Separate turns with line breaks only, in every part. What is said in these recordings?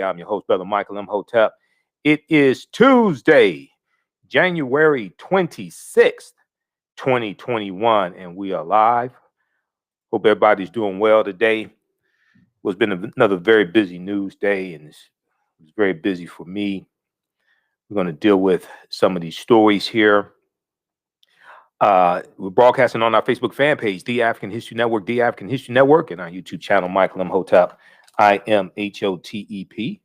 I'm your host, Brother Michael Imhotep. It is Tuesday, January 26th, 2021, and we are live. Hope everybody's doing well today. It's been another very busy news day, and it's very busy for me. We're going to deal with some of these stories here. We're broadcasting on our Facebook fan page, The African History Network, The African History Network, and our YouTube channel, Michael Imhotep, IMHOTEP,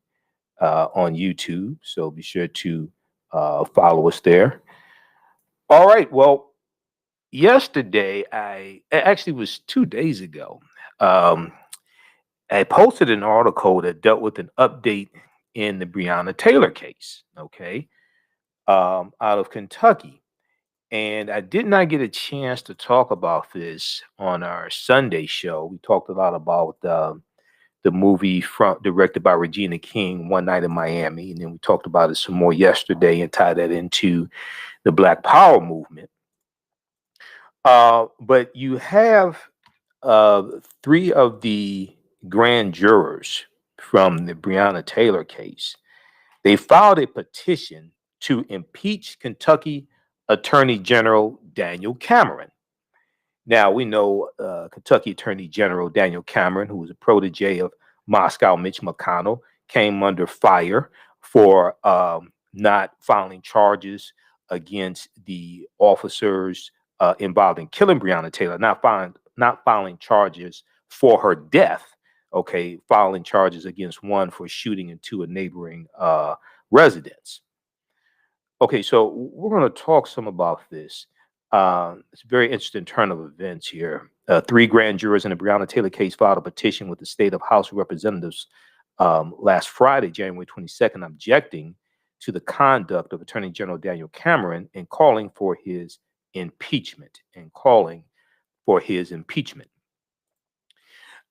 on YouTube. So be sure to follow us there. All right. Well, yesterday, actually was 2 days ago, I posted an article that dealt with an update in the Breonna Taylor case, okay, out of Kentucky. And I did not get a chance to talk about this on our Sunday show. We talked a lot about the movie directed by Regina King, One Night in Miami. And then we talked about it some more yesterday and tied that into the Black Power movement. But you have 3 of the grand jurors from the Breonna Taylor case. They filed a petition to impeach Kentucky Attorney General Daniel Cameron. Now, we know Kentucky Attorney General Daniel Cameron, who was a protege of Moscow Mitch McConnell, came under fire for not filing charges against the officers involved in killing Breonna Taylor, not filing charges for her death, okay, filing charges against one for shooting into a neighboring residence. Okay, so we're going to talk some about this. It's a very interesting turn of events here. 3 grand jurors in the Breonna Taylor case filed a petition with the state of House of Representatives last Friday, January 22nd, objecting to the conduct of Attorney General Daniel Cameron and calling for his impeachment.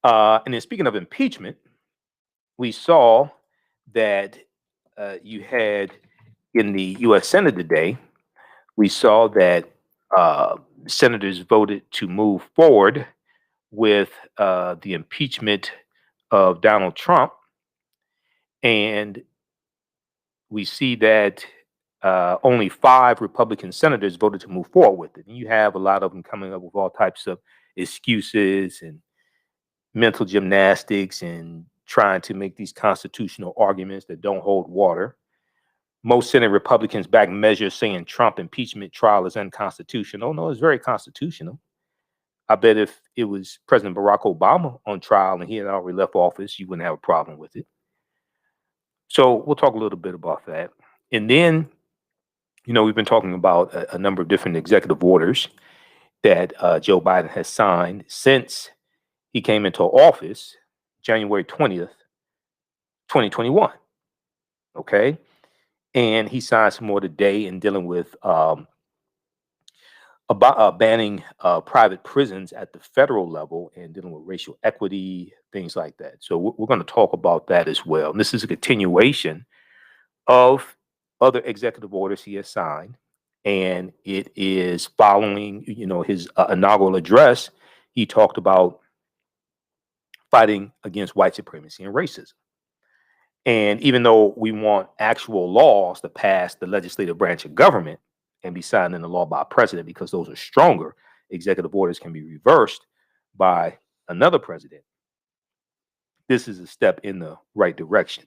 And then speaking of impeachment, we saw that you had in the U.S. Senate today, we saw that senators voted to move forward with the impeachment of Donald Trump. And we see that only 5 Republican senators voted to move forward with it. And you have a lot of them coming up with all types of excuses and mental gymnastics and trying to make these constitutional arguments that don't hold water. Most Senate Republicans back measures saying Trump impeachment trial is unconstitutional. No, it's very constitutional. I bet if it was President Barack Obama on trial and he had already left office, you wouldn't have a problem with it. So we'll talk a little bit about that. And then, we've been talking about a number of different executive orders that Joe Biden has signed since he came into office, January 20th, 2021. Okay. And he signed some more today in dealing with about banning private prisons at the federal level and dealing with racial equity, things like that. So we're going to talk about that as well. And this is a continuation of other executive orders he has signed, and it is following, his inaugural address. He talked about fighting against white supremacy and racism. And even though we want actual laws to pass the legislative branch of government and be signed into law by a president, because those are stronger, executive orders can be reversed by another president. This is a step in the right direction.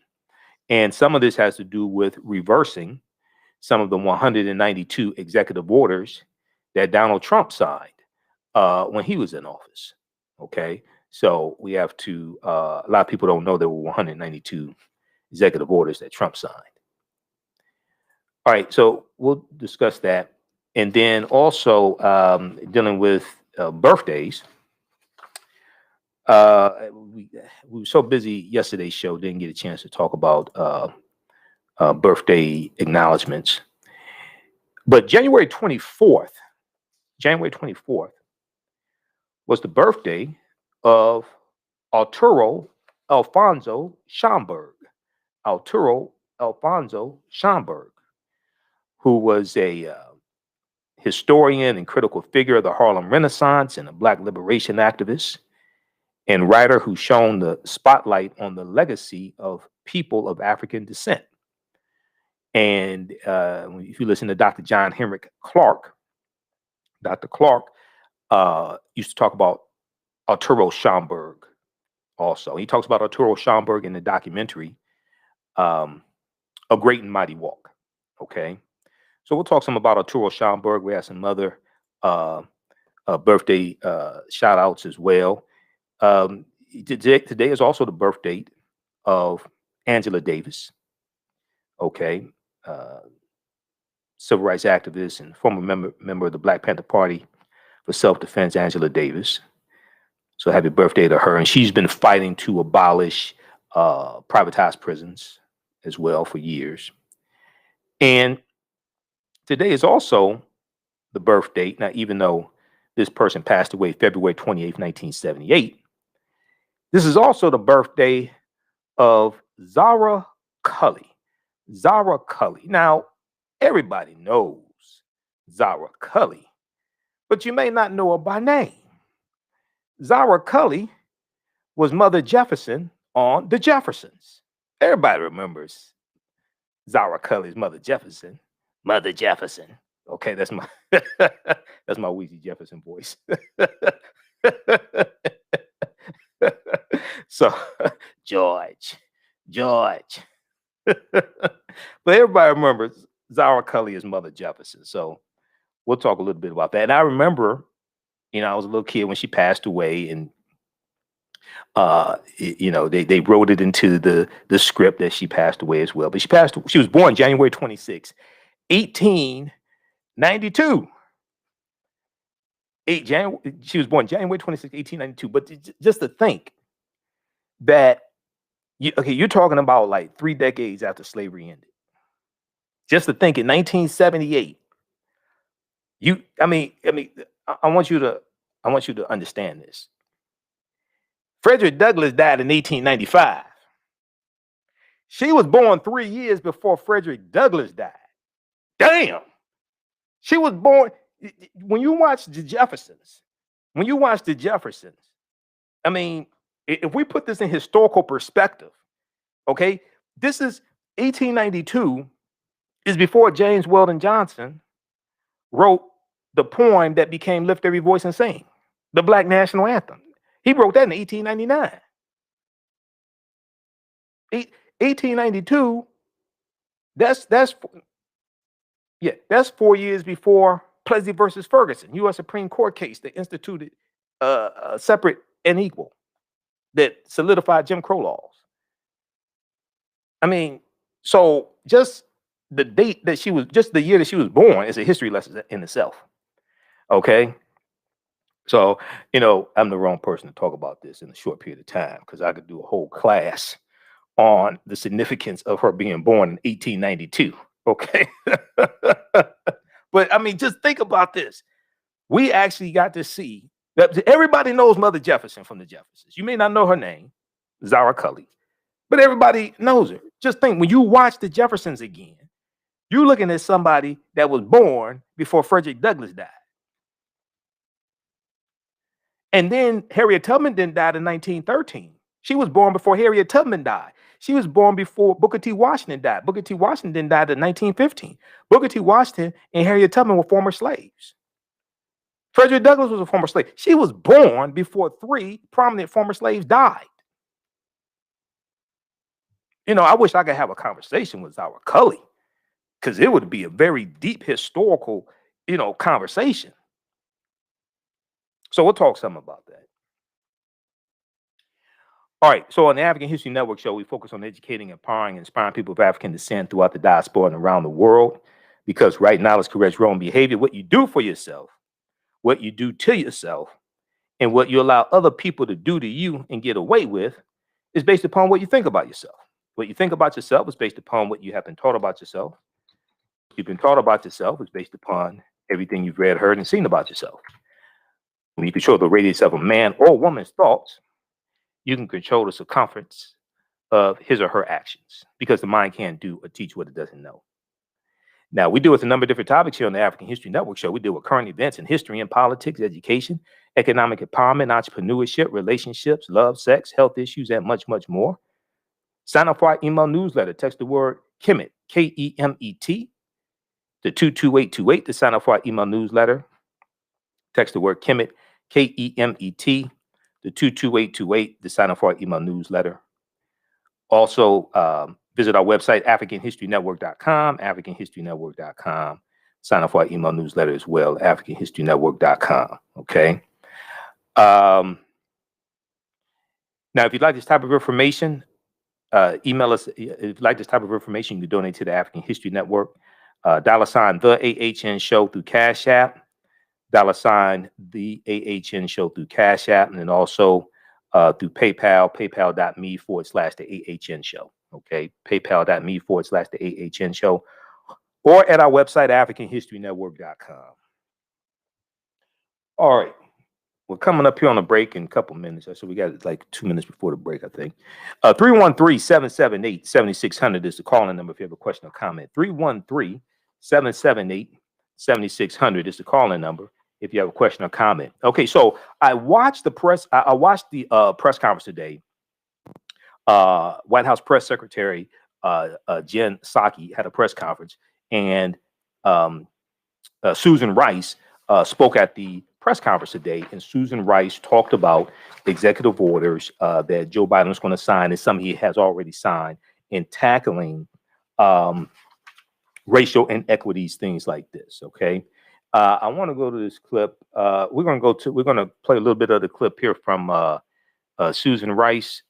And some of this has to do with reversing some of the 192 executive orders that Donald Trump signed when he was in office. Okay. So we have to, a lot of people don't know there were 192 executive orders that Trump signed. All right, so we'll discuss that. And then also dealing with birthdays. We were so busy yesterday's show, didn't get a chance to talk about birthday acknowledgments. But January 24th was the birthday of Arturo Alfonso Schomburg. Arturo Alfonso Schomburg, who was a historian and critical figure of the Harlem Renaissance and a Black liberation activist and writer who shone the spotlight on the legacy of people of African descent. And if you listen to Dr. John Henrik Clark, Dr. Clark used to talk about Arturo Schomburg also. He talks about Arturo Schomburg in the documentary, A Great and Mighty Walk. Okay. So we'll talk some about Arturo Schomburg. We have some other birthday shout outs as well. Today is also the birth date of Angela Davis. Okay. Civil rights activist and former member of the Black Panther Party for self-defense, Angela Davis. So happy birthday to her. And she's been fighting to abolish privatized prisons as well for years. And today is also the birth date. Now, even though this person passed away February 28th, 1978, this is also the birthday of Zara Cully. Zara Cully. Now, everybody knows Zara Cully, but you may not know her by name. Zara Cully was Mother Jefferson on The Jeffersons. Everybody remembers Zara Cully's Mother Jefferson. Mother Jefferson. Okay, that's my that's my Weezy Jefferson voice. So George. But everybody remembers Zara Cully as Mother Jefferson. So we'll talk a little bit about that. And I remember, I was a little kid when she passed away, and they wrote it into the script that she passed away as well. But she was born January 26, 1892. She was born January 26, 1892. But just to think that you're talking about like 3 decades after slavery ended. Just to think in 1978, I want you to understand this. Frederick Douglass died in 1895. She was born 3 years before Frederick Douglass died. Damn. She was born. When you watch The Jeffersons, if we put this in historical perspective, okay, this is 1892 is before James Weldon Johnson wrote the poem that became Lift Every Voice and Sing, the Black National Anthem. He wrote that in 1899. 1892, that's 4 years before Plessy versus Ferguson, U.S. Supreme Court case that instituted separate and equal, that solidified Jim Crow laws. So just the date that just the year that she was born is a history lesson in itself. Okay. So, I'm the wrong person to talk about this in a short period of time, because I could do a whole class on the significance of her being born in 1892. Okay. But just think about this. We actually got to see that everybody knows Mother Jefferson from The Jeffersons. You may not know her name, Zara Cully, but everybody knows her. Just think, when you watch The Jeffersons again, you're looking at somebody that was born before Frederick Douglass died. And then Harriet Tubman died in 1913. She was born before Harriet Tubman died. She was born before Booker T. Washington died. Booker T. Washington died in 1915. Booker T. Washington and Harriet Tubman were former slaves. Frederick Douglass was a former slave. She was born before 3 prominent former slaves died. I wish I could have a conversation with Zara Cully, because it would be a very deep historical, conversation. So we'll talk some about that. All right. So on the African History Network show, we focus on educating, empowering, and inspiring people of African descent throughout the diaspora and around the world. Because right knowledge corrects wrong behavior. What you do for yourself, what you do to yourself, and what you allow other people to do to you and get away with is based upon what you think about yourself. What you think about yourself is based upon what you have been taught about yourself. What you've been taught about yourself is based upon everything you've read, heard, and seen about yourself. When you control the radius of a man or woman's thoughts, you can control the circumference of his or her actions, because the mind can't do or teach what it doesn't know. Now, we deal with a number of different topics here on the African History Network show. We deal with current events in history and politics, education, economic empowerment, entrepreneurship, relationships, love, sex, health issues, and much, much more. Sign up for our email newsletter. Text the word KEMET, K-E-M-E-T, to 22828 to sign up for our email newsletter. Text the word KEMET, K-E-M-E-T, to 22828 to sign up for our email newsletter. Also, visit our website, AfricanHistoryNetwork.com, AfricanHistoryNetwork.com. Sign up for our email newsletter as well, AfricanHistoryNetwork.com. Okay. Now, if you'd like this type of information, email us. If you'd like this type of information, you can donate to the African History Network. $ TheAHNShow through Cash App. $ TheAHNShow through Cash App. And then also through PayPal, paypal.me/TheAHNShow. Okay. PayPal.me/TheAHNShow. Or at our website, AfricanHistoryNetwork.com. All right. We're coming up here on a break in a couple minutes. So we got like 2 minutes before the break, I think. 313-778-7600 is the calling number if you have a question or comment. 313-778-7600 is the calling number if you have a question or comment. Okay, so I watched the press. I watched the press conference today. White House Press Secretary Jen Psaki had a press conference, and Susan Rice spoke at the press conference today, and Susan Rice talked about executive orders that Joe Biden is going to sign, and some he has already signed, in tackling racial inequities, things like this. Okay, I want to go to this clip. We're going to play a little bit of the clip here from Susan Rice.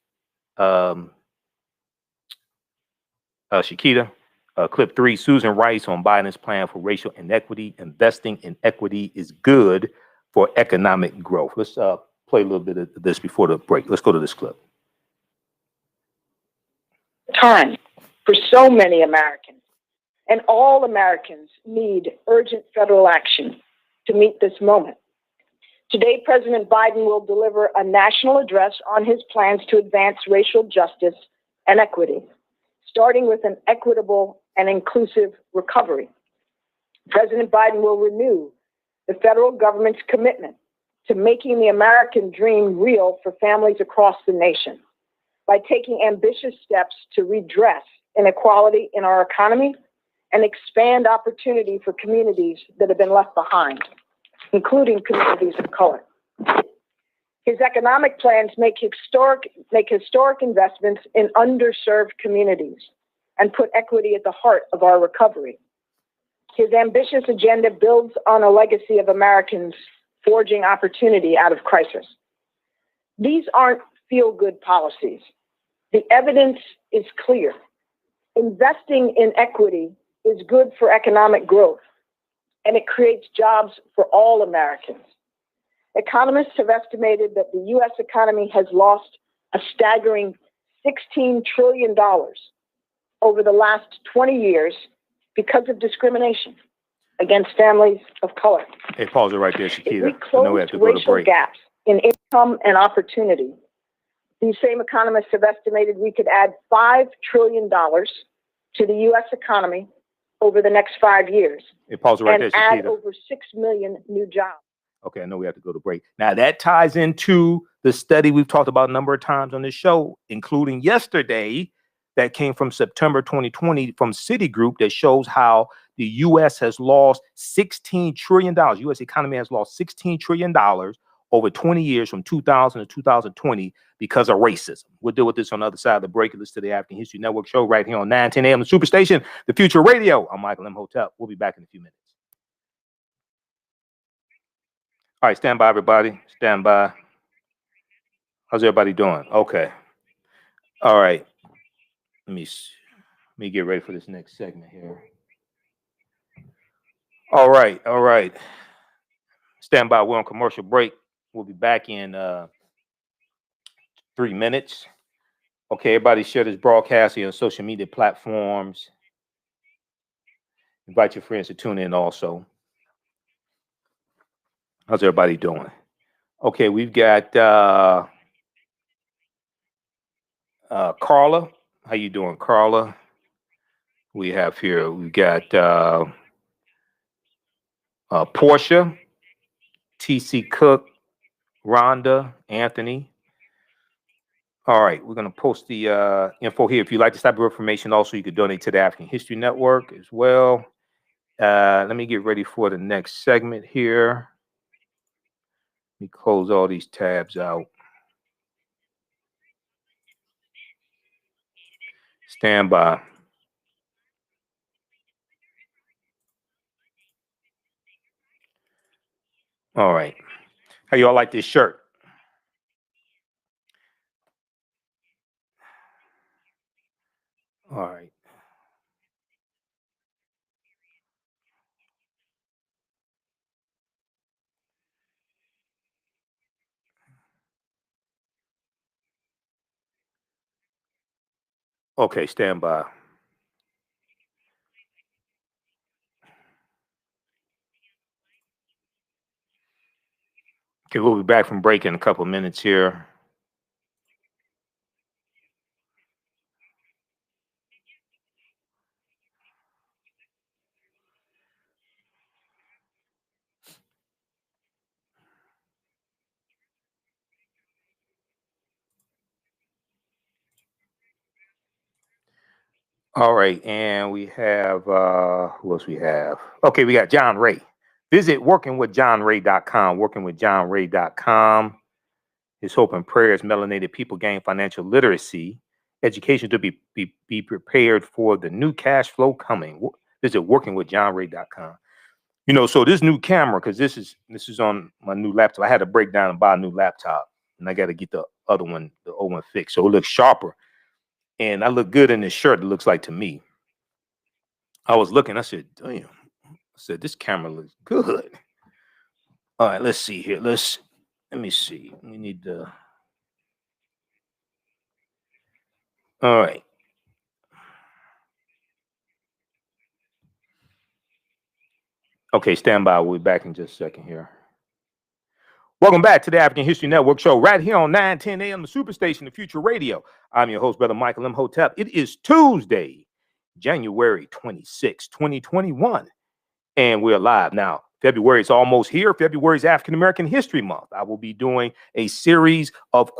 Shakita, clip 3, Susan Rice on Biden's plan for racial inequity. Investing in equity is good for economic growth. Let's play a little bit of this before the break. Let's go to this clip.
Time for so many Americans, and all Americans need urgent federal action to meet this moment. Today, President Biden will deliver a national address on his plans to advance racial justice and equity, starting with an equitable and inclusive recovery. President Biden will renew the federal government's commitment to making the American dream real for families across the nation by taking ambitious steps to redress inequality in our economy and expand opportunity for communities that have been left behind, including communities of color. His economic plans make historic investments in underserved communities and put equity at the heart of our recovery. His ambitious agenda builds on a legacy of Americans forging opportunity out of crisis. These aren't feel-good policies. The evidence is clear. Investing in equity is good for economic growth, and it creates jobs for all Americans. Economists have estimated that the U.S. economy has lost a staggering $16 trillion over the last 20 years because of discrimination against families of color.
Hey, pause it right there, Shakira.
If we close racial gaps in income and opportunity, these same economists have estimated we could add $5 trillion to the U.S. economy over the next 5 years.
Hey, pause it right there, Shakira.
And add over 6 million new jobs.
Okay, I know we have to go to break. Now, that ties into the study we've talked about a number of times on this show, including yesterday, that came from September 2020 from Citigroup, that shows how the U.S. has lost $16 trillion. U.S. economy has lost $16 trillion over 20 years from 2000 to 2020 because of racism. We'll deal with this on the other side of the break. Listen to the African History Network show right here on 910 a.m. the Superstation, the Future Radio. I'm Michael Imhotep. We'll be back in a few minutes. All right, stand by, everybody. Stand by. How's everybody doing? Okay. All right. Let me get ready for this next segment here. All right. Stand by. We're on commercial break. We'll be back in 3 minutes. Okay, everybody share this broadcast on social media platforms. Invite your friends to tune in also. How's everybody doing? Okay, we've got Carla. How you doing, Carla? We have here, we've got Portia, TC Cook, Rhonda, Anthony. All right, we're going to post the info here. If you like this type of information, also you could donate to the African History Network as well. Let me get ready for the next segment here. Let me close all these tabs out. Stand by. All right. How y'all like this shirt? All right. Okay, stand by. Okay, we'll be back from break in a couple of minutes here. All right, and we have who else we have? Okay, we got John Ray. Visit workingwithjohnray.com, workingwithjohnray.com. His hope and prayer is melanated people gain financial literacy, education to be prepared for the new cash flow coming. Visit workingwithjohnray.com. You know, so this new camera, because this is on my new laptop. I had to break down and buy a new laptop, and I got to get the other one, the old one, fixed, so it looks sharper. And I look good in this shirt. It looks like to me. I was looking. I said, "Damn!" I said, "This camera looks good." All right, let's see here. Let me see. We need to. All right. Okay, stand by. We'll be back in just a second here. Welcome back to the African History Network show right here on 910 a.m. the Superstation, the Future Radio. I'm your host, Brother Michael Imhotep. It is Tuesday, January 26, 2021, and we're live now. February is almost here. February is African American History Month. I will be doing a series of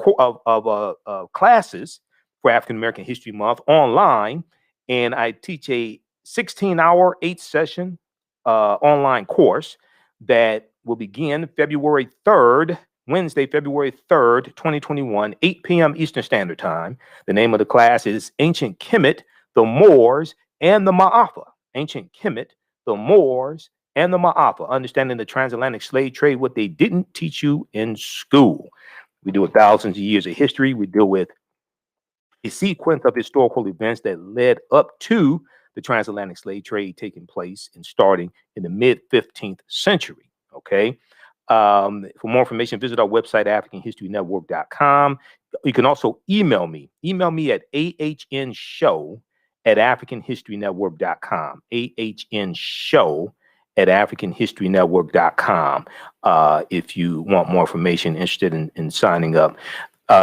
classes for African American History Month online, and I teach a 16-hour, 8-session online course that will begin February 3rd, Wednesday, February 3rd, 2021, 8 p.m. Eastern Standard Time. The name of the class is Ancient Kemet, the Moors, and the Ma'afa. Ancient Kemet, the Moors, and the Ma'afa, understanding the transatlantic slave trade, what they didn't teach you in school. We deal with thousands of years of history. We deal with a sequence of historical events that led up to the transatlantic slave trade taking place and starting in the mid 15th century. Okay. For more information, visit our website, AfricanHistoryNetwork.com. You can also email me. Email me at AHNShow@AfricanHistoryNetwork.com. AHNShow@AfricanHistoryNetwork.com. If you want more information, interested in signing up.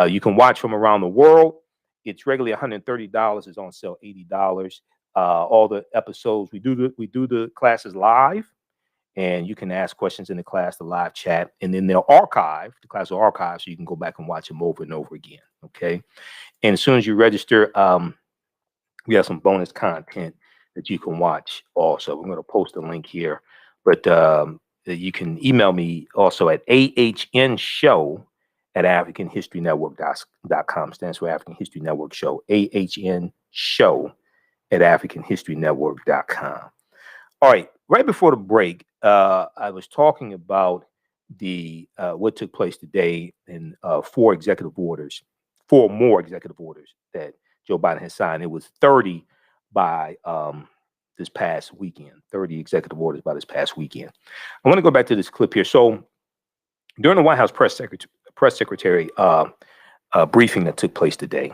You can watch from around the world. It's regularly $130. It's on sale $80. All the episodes we do the classes live, and you can ask questions in the class, the live chat, and then they're archived. The classes are archived, so you can go back and watch them over and over again. Okay, and as soon as you register, we have some bonus content that you can watch. Also, I'm going to post a link here, but you can email me also at AHNShow@AfricanHistoryNetwork.com. Stands for African History Network Show. AHNShow@AfricanHistoryNetwork.com. All right. Right before the break, I was talking about the what took place today in four more executive orders that Joe Biden has signed. It was 30 by this past weekend. 30 executive orders by this past weekend. I want to go back to this clip here. So during the White House press secretary briefing that took place today,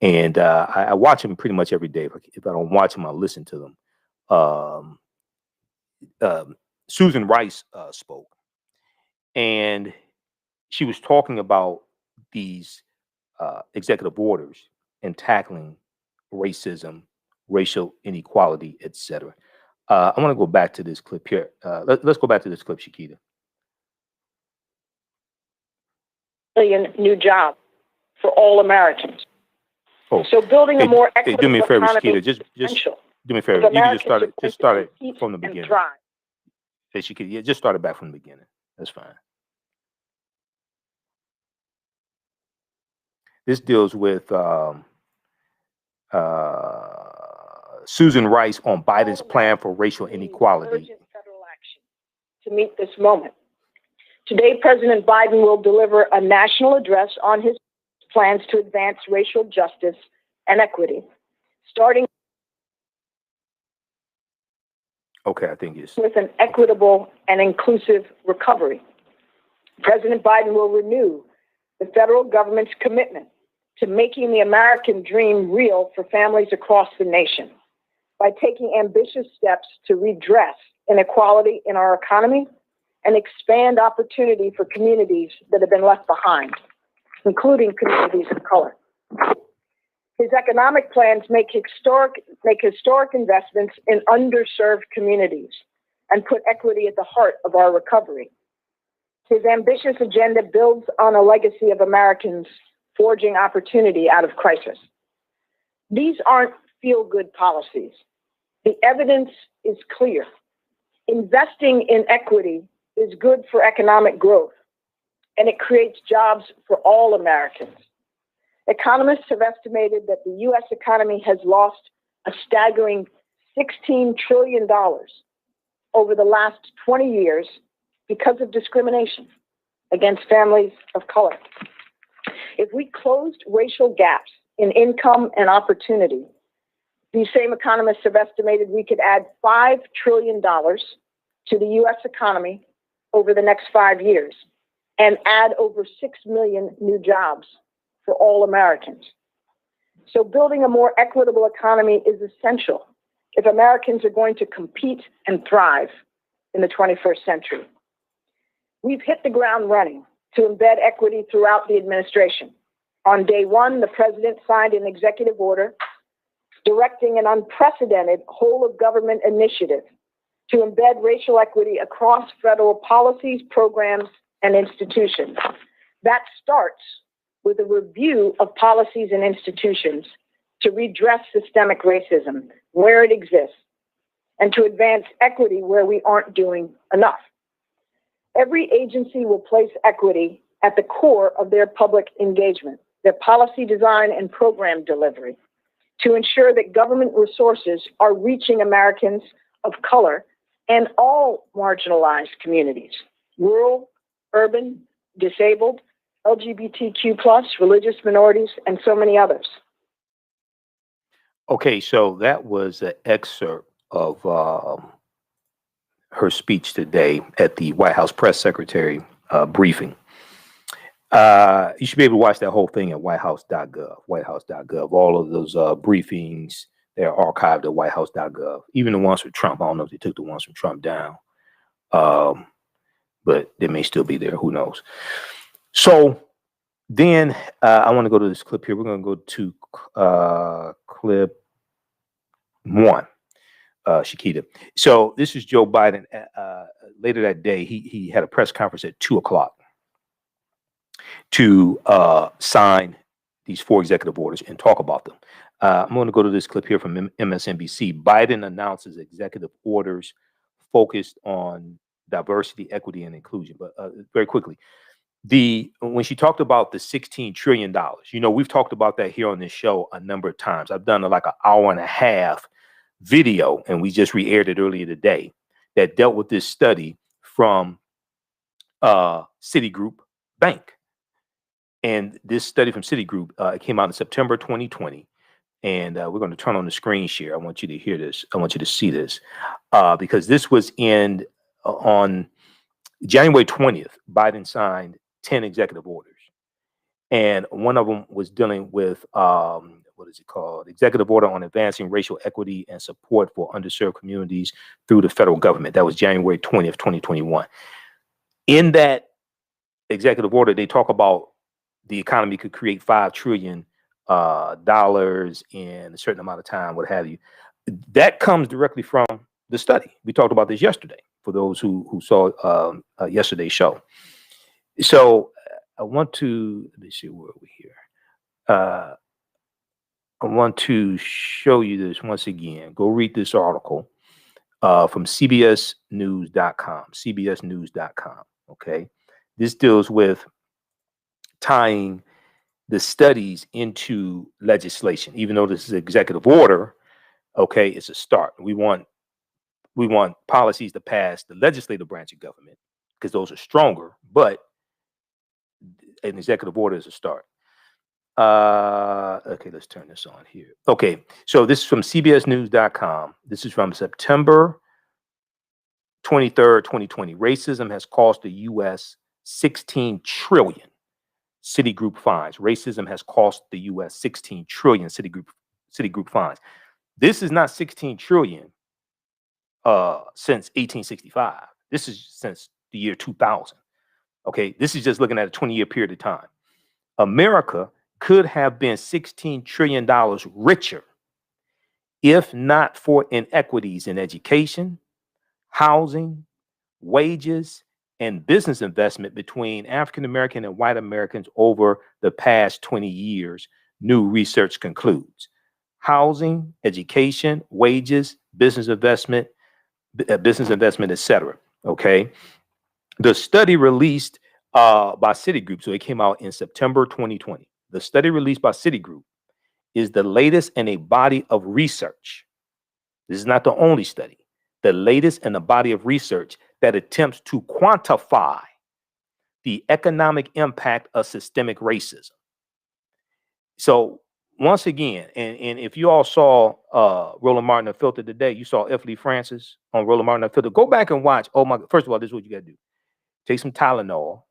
and I watch them pretty much every day. If I don't watch them, I listen to them. Susan Rice spoke, and she was talking about these executive orders and tackling racism, racial inequality, etc. I want to go back to this clip here. Let's go back to this clip, Shakita.
New job for all Americans.
Oh,
So building a more
hey, do
equitable
me a favor,
economy
Shakita. Just
is essential
do me a
if
favor. You can
Americans are going
just
to
start it
compete
from the
and
beginning.
thrive.
Hey, Shakita, yeah, just start it back from the beginning. That's fine. This deals with Susan Rice on Biden's plan for racial inequality.
Urgent federal action to meet this moment. Today, President Biden will deliver a national address on his plans to advance racial justice and equity, starting
Okay, I think it's
with an equitable and inclusive recovery. President Biden will renew the federal government's commitment to making the American dream real for families across the nation by taking ambitious steps to redress inequality in our economy and expand opportunity for communities that have been left behind, including communities of color. His economic plans make historic investments in underserved communities and put equity at the heart of our recovery. His ambitious agenda builds on a legacy of Americans forging opportunity out of crisis. These aren't feel-good policies. The evidence is clear. Investing in equity is good for economic growth, and it creates jobs for all Americans. Economists have estimated that the U.S. economy has lost a staggering $16 trillion over the last 20 years because of discrimination against families of color. If we closed racial gaps in income and opportunity, these same economists have estimated we could add $5 trillion to the U.S. economy over the next 5 years and add over 6 million new jobs for all Americans. So building a more equitable economy is essential if Americans are going to compete and thrive in the 21st century. We've hit the ground running to embed equity throughout the administration. On day one, the president signed an executive order directing an unprecedented whole-of-government initiative to embed racial equity across federal policies, programs, and institutions. That starts with a review of policies and institutions to redress systemic racism where it exists and to advance equity where we aren't doing enough. Every agency will place equity at the core of their public engagement, their policy design and program delivery, to ensure that government resources are reaching Americans of color and all marginalized communities, rural, urban, disabled, LGBTQ+, religious minorities, and so many others.
okay. So that was an excerpt of her speech today at the White House press secretary briefing. You should be able to watch that whole thing at whitehouse.gov. All of those briefings, they're archived at whitehouse.gov. Even the ones with Trump. I don't know if they took the ones from Trump down, but they may still be there. Who knows? So then I want to go to this clip here. We're going to go to clip one. Shakita. So this is Joe Biden. Later that day, he had a press conference at 2:00 to sign these 4 executive orders and talk about them. I'm going to go to this clip here from MSNBC. Biden announces executive orders focused on diversity, equity, and inclusion. But very quickly, when she talked about the $16 trillion, we've talked about that here on this show a number of times. I've done like an hour and a half video, and we just re-aired it earlier today, that dealt with this study from Citigroup Bank. And this study from Citigroup came out in September 2020. And we're going to turn on the screen share. I want you to hear this. I want you to see this because this was on January 20th. Biden signed 10 executive orders. And one of them was dealing with, what is it called? Executive Order on Advancing Racial Equity and Support for Underserved Communities through the Federal Government. That was January 20th, 2021. In that executive order, they talk about the economy could create $5 trillion in a certain amount of time, what have you. That comes directly from the study. We talked about this yesterday for those who saw yesterday's show. So I want to, let me see, where are we here? I want to show you this once again. Go read this article from CBSNews.com. CBSNews.com. Okay. This deals with tying the studies into legislation. Even though this is an executive order, okay, it's a start. We want policies to pass the legislative branch of government because those are stronger, but an executive order is a start. Okay, let's turn this on here. Okay, so this is from CBSNews.com. This is from September 23rd, 2020. Racism has cost the U.S. 16 trillion. Citigroup fines. Racism has cost the U.S. 16 trillion. Citigroup fines. This is not 16 trillion since 1865. This is since the year 2000. Okay, this is just looking at a 20-year period of time. America could have been $16 trillion richer if not for inequities in education, housing, wages, and business investment between African American and white Americans over the past 20 years, new research concludes. Housing, education, wages, business investment, etc. Okay. The study released by Citigroup, so it came out in September 2020. The study released by Citigroup is the latest in a body of research. This is not the only study. The latest in a body of research that attempts to quantify the economic impact of systemic racism. So once again, and if you all saw Roland Martin Unfiltered today, you saw F. Lee Francis on Roland Martin Unfiltered. Go back and watch. Oh my! First of all, this is what you got to do: take some Tylenol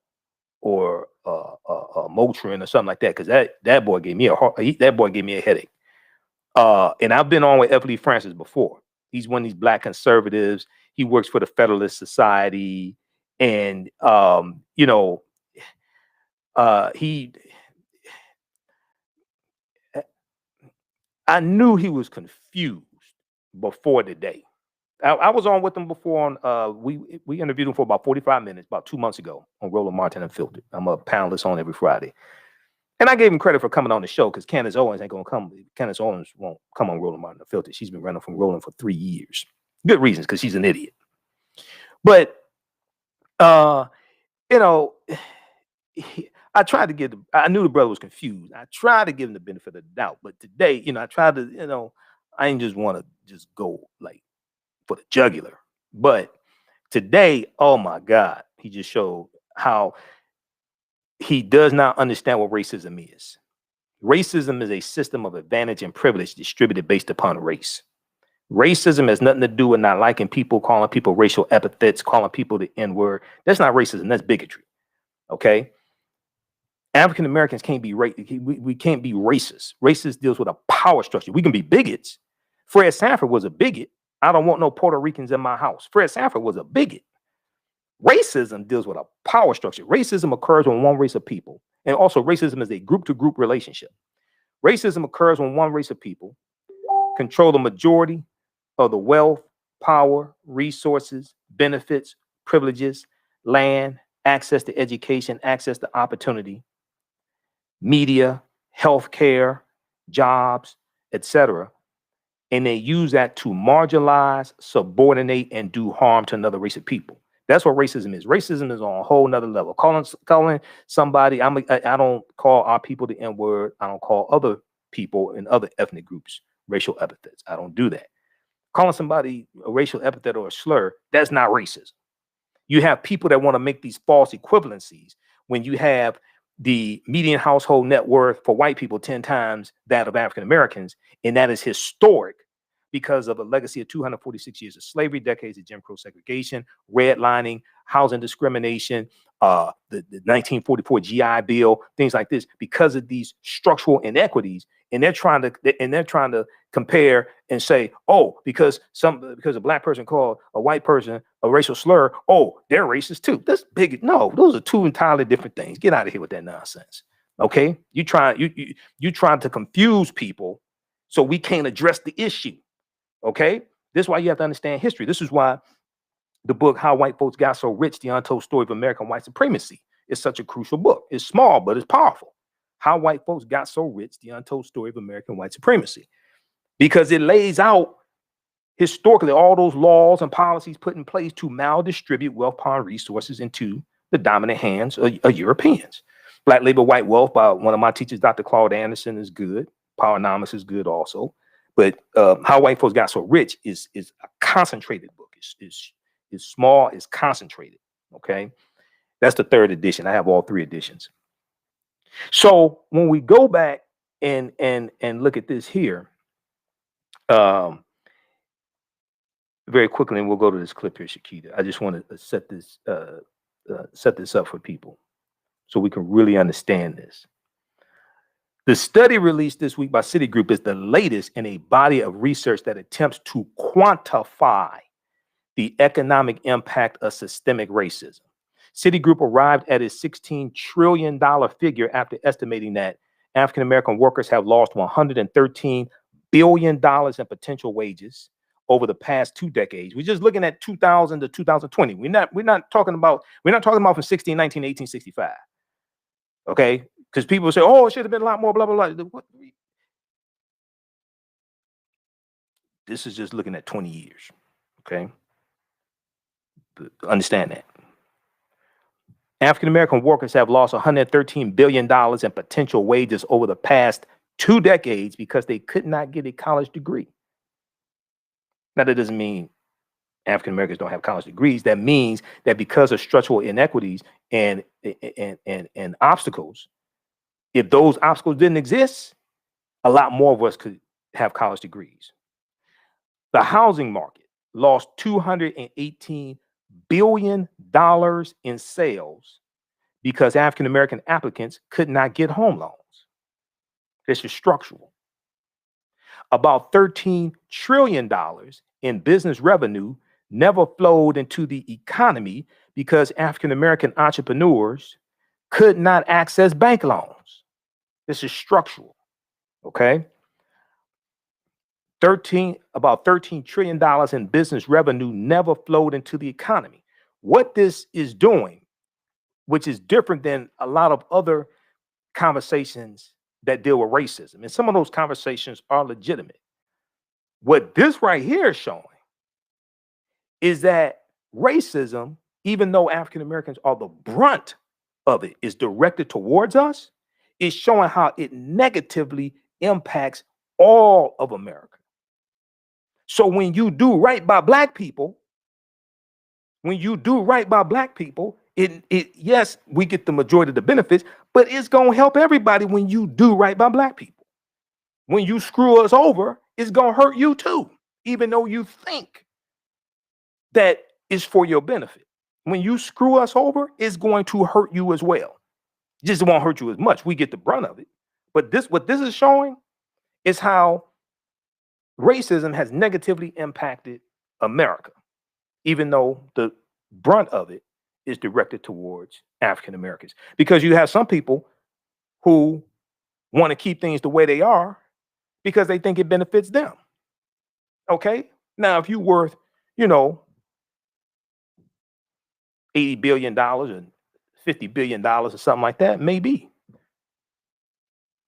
or Motrin or something like that, because that boy gave me a headache. And I've been on with F. Lee Francis before. He's one of these black conservatives. He works for the Federalist Society, and I knew he was confused before today. I was on with him before. We interviewed him for about 45 minutes about 2 months ago on Roland Martin Unfiltered. I'm a panelist on every Friday. And I gave him credit for coming on the show because Candace Owens ain't going to come. Candace Owens won't come on Roland Martin Unfiltered. She's been running from Roland for 3 years. Good reasons, because she's an idiot. But, I tried to give I knew the brother was confused. I tried to give him the benefit of the doubt. But today, I tried to, I didn't just want to just go like for the jugular. But today, oh my God, he just showed how he does not understand what racism is. Racism is a system of advantage and privilege distributed based upon race. Racism has nothing to do with not liking people, calling people racial epithets, calling people the N-word. That's not racism. That's bigotry. Okay? African Americans can't be we can't be racist. Racist deals with a power structure. We can be bigots. Fred Sanford was a bigot. I don't want no Puerto Ricans in my house. Fred Sanford was a bigot. Racism deals with a power structure. Racism occurs when one race of people, and also racism is a group-to-group relationship. Racism occurs when one race of people control the majority of the wealth, power, resources, benefits, privileges, land, access to education, access to opportunity, media, healthcare, jobs, etc. And they use that to marginalize, subordinate, and do harm to another race of people. That's what racism is. Racism is on a whole nother level. Calling somebody, I don't call our people the N-word. I don't call other people in other ethnic groups racial epithets. I don't do that. Calling somebody a racial epithet or a slur, that's not racism. You have people that want to make these false equivalencies when you have the median household net worth for white people 10 times that of African Americans, and that is historic because of a legacy of 246 years of slavery, decades of Jim Crow segregation, redlining, housing discrimination, the 1944 GI Bill, things like this, because of these structural inequities. And they're trying to compare and say, oh, because a black person called a white person a racial slur, oh, they're racist too. That's big. No, those are two entirely different things. Get out of here with that nonsense. Okay, you trying to confuse people so we can't address the issue. Okay, this is why you have to understand history. This is why the book How White Folks Got So Rich: The Untold Story of American White Supremacy is such a crucial book. It's small, but it's powerful. How White Folks Got So Rich, The Untold Story of American White Supremacy, because it lays out historically all those laws and policies put in place to maldistribute wealth, power, and resources into the dominant hands of Europeans. Black Labor, White Wealth by one of my teachers, Dr. Claude Anderson, is good. Powernomics is good also. But How White Folks Got So Rich is a concentrated book. It's small, it's concentrated. Okay. That's the third edition. I have all three editions. So when we go back and look at this here, very quickly, and we'll go to this clip here, Shakita. I just want to set this up for people so we can really understand this. The study released this week by Citigroup is the latest in a body of research that attempts to quantify the economic impact of systemic racism. Citigroup arrived at its $16 trillion figure after estimating that African-American workers have lost $113 billion in potential wages over the past 2 decades. We're just looking at 2000 to 2020. We're not talking about from 1619 to 1865. Okay? Because people say, oh, it should have been a lot more, blah, blah, blah. What? This is just looking at 20 years. Okay? Understand that. African-American workers have lost $113 billion in potential wages over the past 2 decades because they could not get a college degree. Now, that doesn't mean African Americans don't have college degrees. That means that because of structural inequities and obstacles, if those obstacles didn't exist, a lot more of us could have college degrees. The housing market lost $218 billion in sales because African American applicants could not get home loans. This is structural. About $13 trillion in business revenue never flowed into the economy because African American entrepreneurs could not access bank loans. This is structural. Okay. About $13 trillion in business revenue never flowed into the economy. What this is doing, which is different than a lot of other conversations that deal with racism, and some of those conversations are legitimate. What this right here is showing is that racism, even though African Americans are the brunt of it, is directed towards us, is showing how it negatively impacts all of America. So when you do right by Black people, yes, we get the majority of the benefits, but it's going to help everybody when you do right by Black people. When you screw us over, it's going to hurt you too, even though you think that is for your benefit. When you screw us over, it's going to hurt you as well. It just won't hurt you as much. We get the brunt of it. But what this is showing is how racism has negatively impacted America, even though the brunt of it is directed towards African Americans. Because you have some people who want to keep things the way they are because they think it benefits them. Okay? Now, if you're worth, $80 billion and $50 billion or something like that, maybe.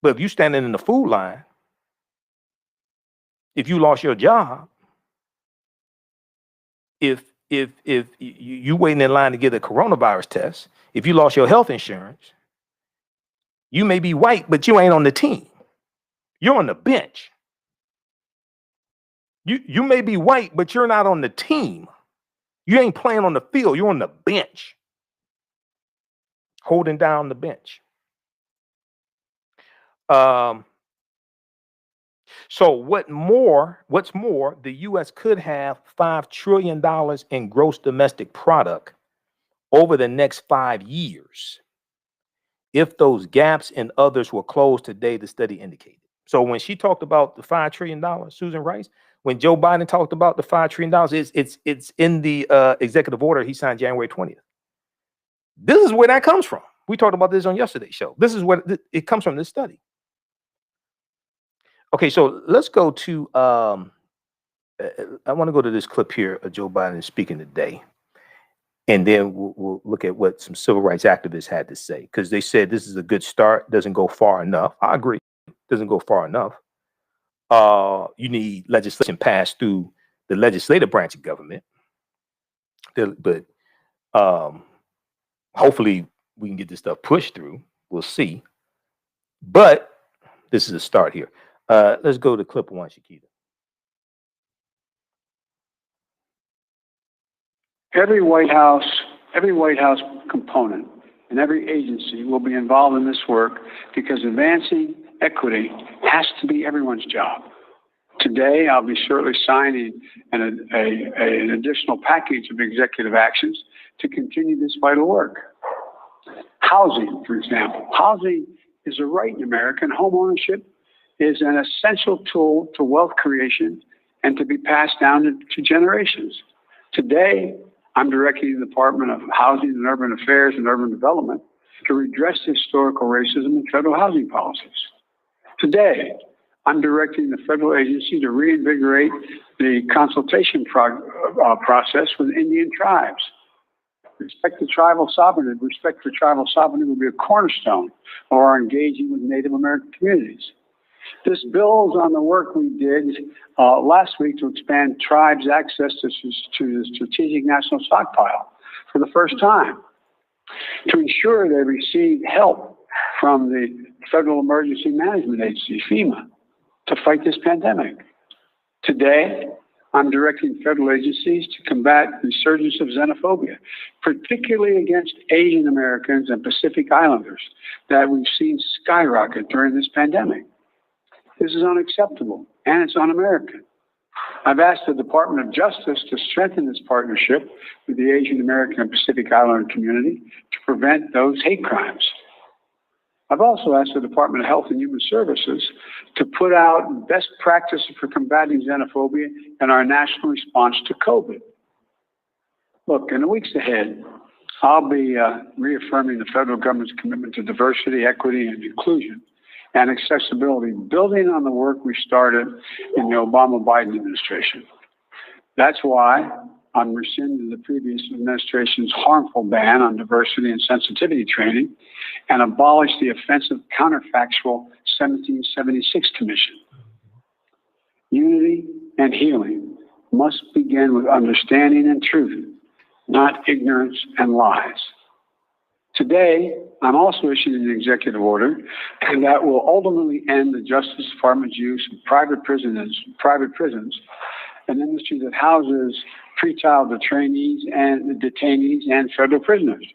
But if you're standing in the food line, if you lost your job, if you waiting in line to get a coronavirus test, if you lost your health insurance, you may be white, but you ain't on the team. You're on the bench. You may be white, but you're not on the team. You ain't playing on the field. You're on the bench, holding down the bench. So what's more, the U.S. could have $5 trillion in gross domestic product over the next 5 years if those gaps and others were closed today, the study indicated. So when she talked about the $5 trillion, Susan Rice, when Joe Biden talked about the $5 trillion, it's in the executive order he signed January 20th. This is where that comes from. We talked about this on yesterday's show. This is where it comes from, this study. Okay, so let's go to, I want to go to this clip here of Joe Biden speaking today. and then we'll look at what some civil rights activists had to say, because they said this is a good start, doesn't go far enough. I agree, doesn't go far enough. You need legislation passed through the legislative branch of government, but hopefully we can get this stuff pushed through. We'll see. But this is a start here. Let's go to clip one, Shakita.
Every White House component and every agency will be involved in this work because advancing equity has to be everyone's job. Today, I'll be shortly signing an additional package of executive actions to continue this vital work. Housing, for example. Housing is a right in America, and home ownership is an essential tool to wealth creation and to be passed down to generations. Today, I'm directing the Department of Housing and Urban Affairs and Urban Development to redress historical racism in federal housing policies. Today, I'm directing the federal agency to reinvigorate the consultation process with Indian tribes. Respect for tribal sovereignty will be a cornerstone of our engaging with Native American communities. This builds on the work we did last week to expand tribes' access to the Strategic National Stockpile for the first time, to ensure they receive help from the Federal Emergency Management Agency, FEMA, to fight this pandemic. Today, I'm directing federal agencies to combat the resurgence of xenophobia, particularly against Asian Americans and Pacific Islanders that we've seen skyrocket during this pandemic. This is unacceptable, and it's un-American. I've asked the Department of Justice to strengthen this partnership with the Asian American and Pacific Islander community to prevent those hate crimes. I've also asked the Department of Health and Human Services to put out best practices for combating xenophobia and our national response to COVID. Look, in the weeks ahead, I'll be reaffirming the federal government's commitment to diversity, equity, and inclusion and accessibility, building on the work we started in the Obama-Biden administration. That's why I'm rescinding the previous administration's harmful ban on diversity and sensitivity training and abolish the offensive counterfactual 1776 Commission. Unity and healing must begin with understanding and truth, not ignorance and lies. Today, I'm also issuing an executive order and that will ultimately end the Justice Department's use of private prisons, an industry that houses pretrial detainees and federal prisoners.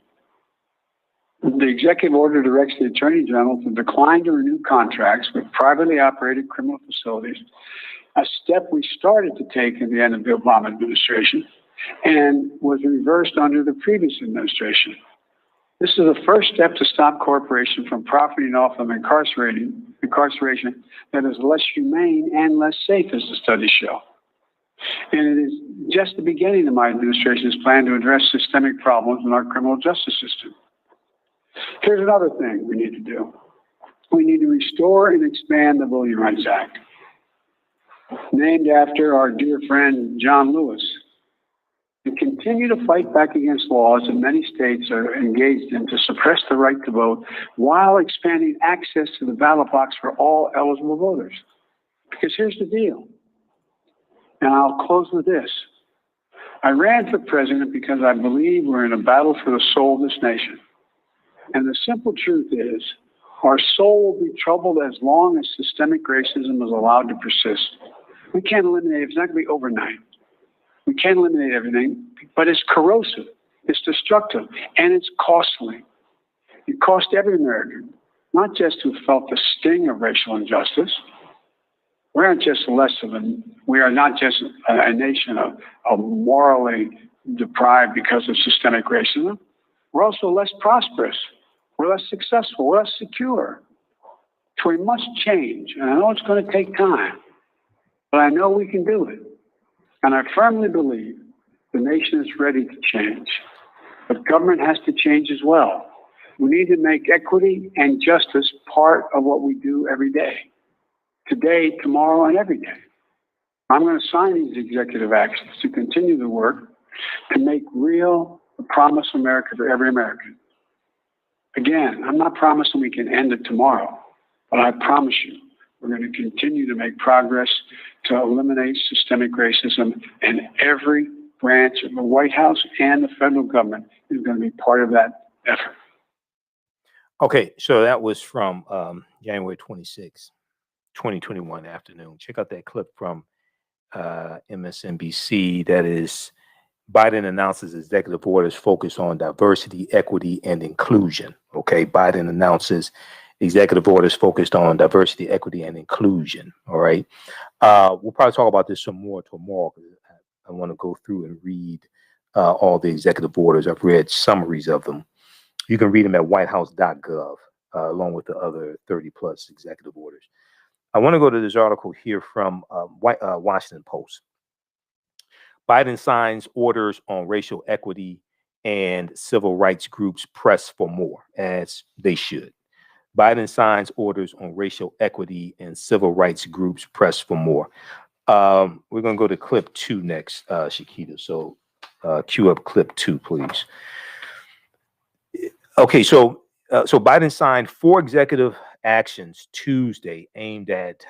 The executive order directs the Attorney General to decline to renew contracts with privately operated criminal facilities, a step we started to take at the end of the Obama administration and was reversed under the previous administration. This is the first step to stop corporations from profiting off of incarceration that is less humane and less safe, as the studies show. And it is just the beginning of my administration's plan to address systemic problems in our criminal justice system. Here's another thing we need to do. We need to restore and expand the Voting Rights Act, named after our dear friend John Lewis, and continue to fight back against laws that many states are engaged in to suppress the right to vote while expanding access to the ballot box for all eligible voters. Because here's the deal, and I'll close with this. I ran for president because I believe we're in a battle for the soul of this nation. And the simple truth is, our soul will be troubled as long as systemic racism is allowed to persist. We can't eliminate it. It's not going to be overnight. We can't eliminate everything, but it's corrosive, it's destructive, and it's costly. It costs every American, not just who felt the sting of racial injustice. We are not just a nation of morally deprived because of systemic racism. We're also less prosperous. We're less successful. We're less secure. So we must change. And I know it's going to take time, but I know we can do it. And I firmly believe the nation is ready to change. But government has to change as well. We need to make equity and justice part of what we do every day. Today, tomorrow, and every day. I'm going to sign these executive actions to continue the work to make real the promise of America for every American. Again, I'm not promising we can end it tomorrow, but I promise you we're going to continue to make progress to eliminate systemic racism, and every branch of the White House and the federal government is going to be part of that effort.
Okay, so that was from January 26, 2021 afternoon. Check out that clip from MSNBC. That is, Biden announces executive orders focused on diversity, equity, and inclusion. Okay, Biden announces executive orders focused on diversity, equity, and inclusion. All right. We'll probably talk about this some more tomorrow. I want to go through and read all the executive orders. I've read summaries of them. You can read them at whitehouse.gov, along with the other 30 plus executive orders. I want to go to this article here from Washington Post. Biden signs orders on racial equity and civil rights groups press for more, as they should. Biden signs orders on racial equity and civil rights groups press for more. We're going to go to clip 2 next, Shakita. So cue up clip 2, please. Okay, so Biden signed 4 executive actions Tuesday aimed at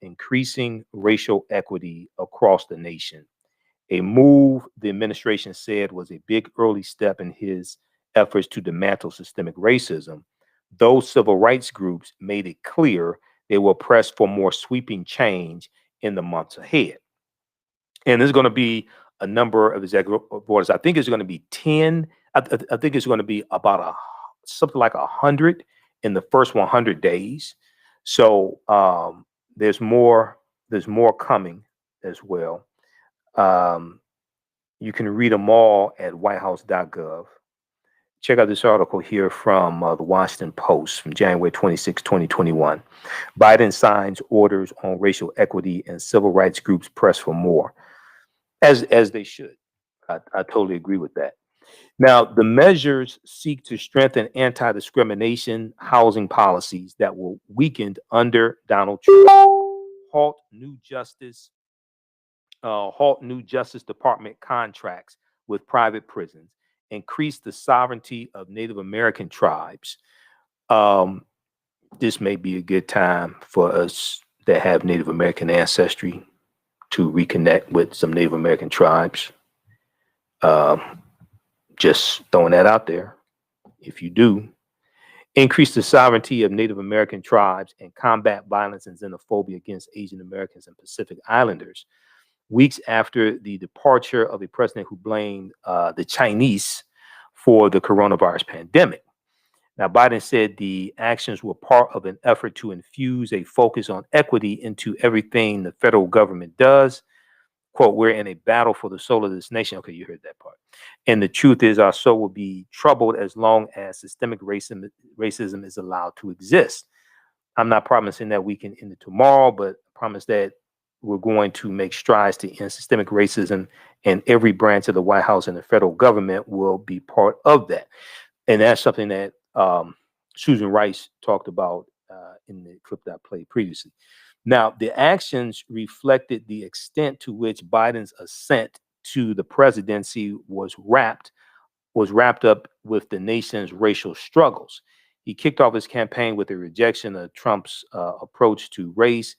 increasing racial equity across the nation. A move the administration said was a big early step in his efforts to dismantle systemic racism. Those civil rights groups made it clear they will press for more sweeping change in the months ahead. And there's going to be a number of executive orders. I think it's going to be 10. I think it's going to be about something like 100 in the first 100 days. So there's more coming as well. You can read them all at whitehouse.gov. Check out this article here from the Washington Post from January 26, 2021. Biden signs orders on racial equity and civil rights groups press for more, as they should. I totally agree with that. Now, the measures seek to strengthen anti-discrimination housing policies that were weakened under Donald Trump, halt new Justice Department contracts with private prisons, increase the sovereignty of Native American tribes. This may be a good time for us that have Native American ancestry to reconnect with some Native American tribes. Just throwing that out there. If you do, increase the sovereignty of Native American tribes and combat violence and xenophobia against Asian Americans and Pacific Islanders. Weeks after the departure of a president who blamed the Chinese for the coronavirus pandemic. Now, Biden said the actions were part of an effort to infuse a focus on equity into everything the federal government does. Quote, we're in a battle for the soul of this nation. Okay, you heard that part. And the truth is our soul will be troubled as long as systemic racism is allowed to exist. I'm not promising that we can end it tomorrow, but I promise that we're going to make strides to end systemic racism, and every branch of the White House and the federal government will be part of that. And that's something that Susan Rice talked about in the clip that I played previously. Now, the actions reflected the extent to which Biden's ascent to the presidency was wrapped up with the nation's racial struggles. He kicked off his campaign with a rejection of Trump's approach to race,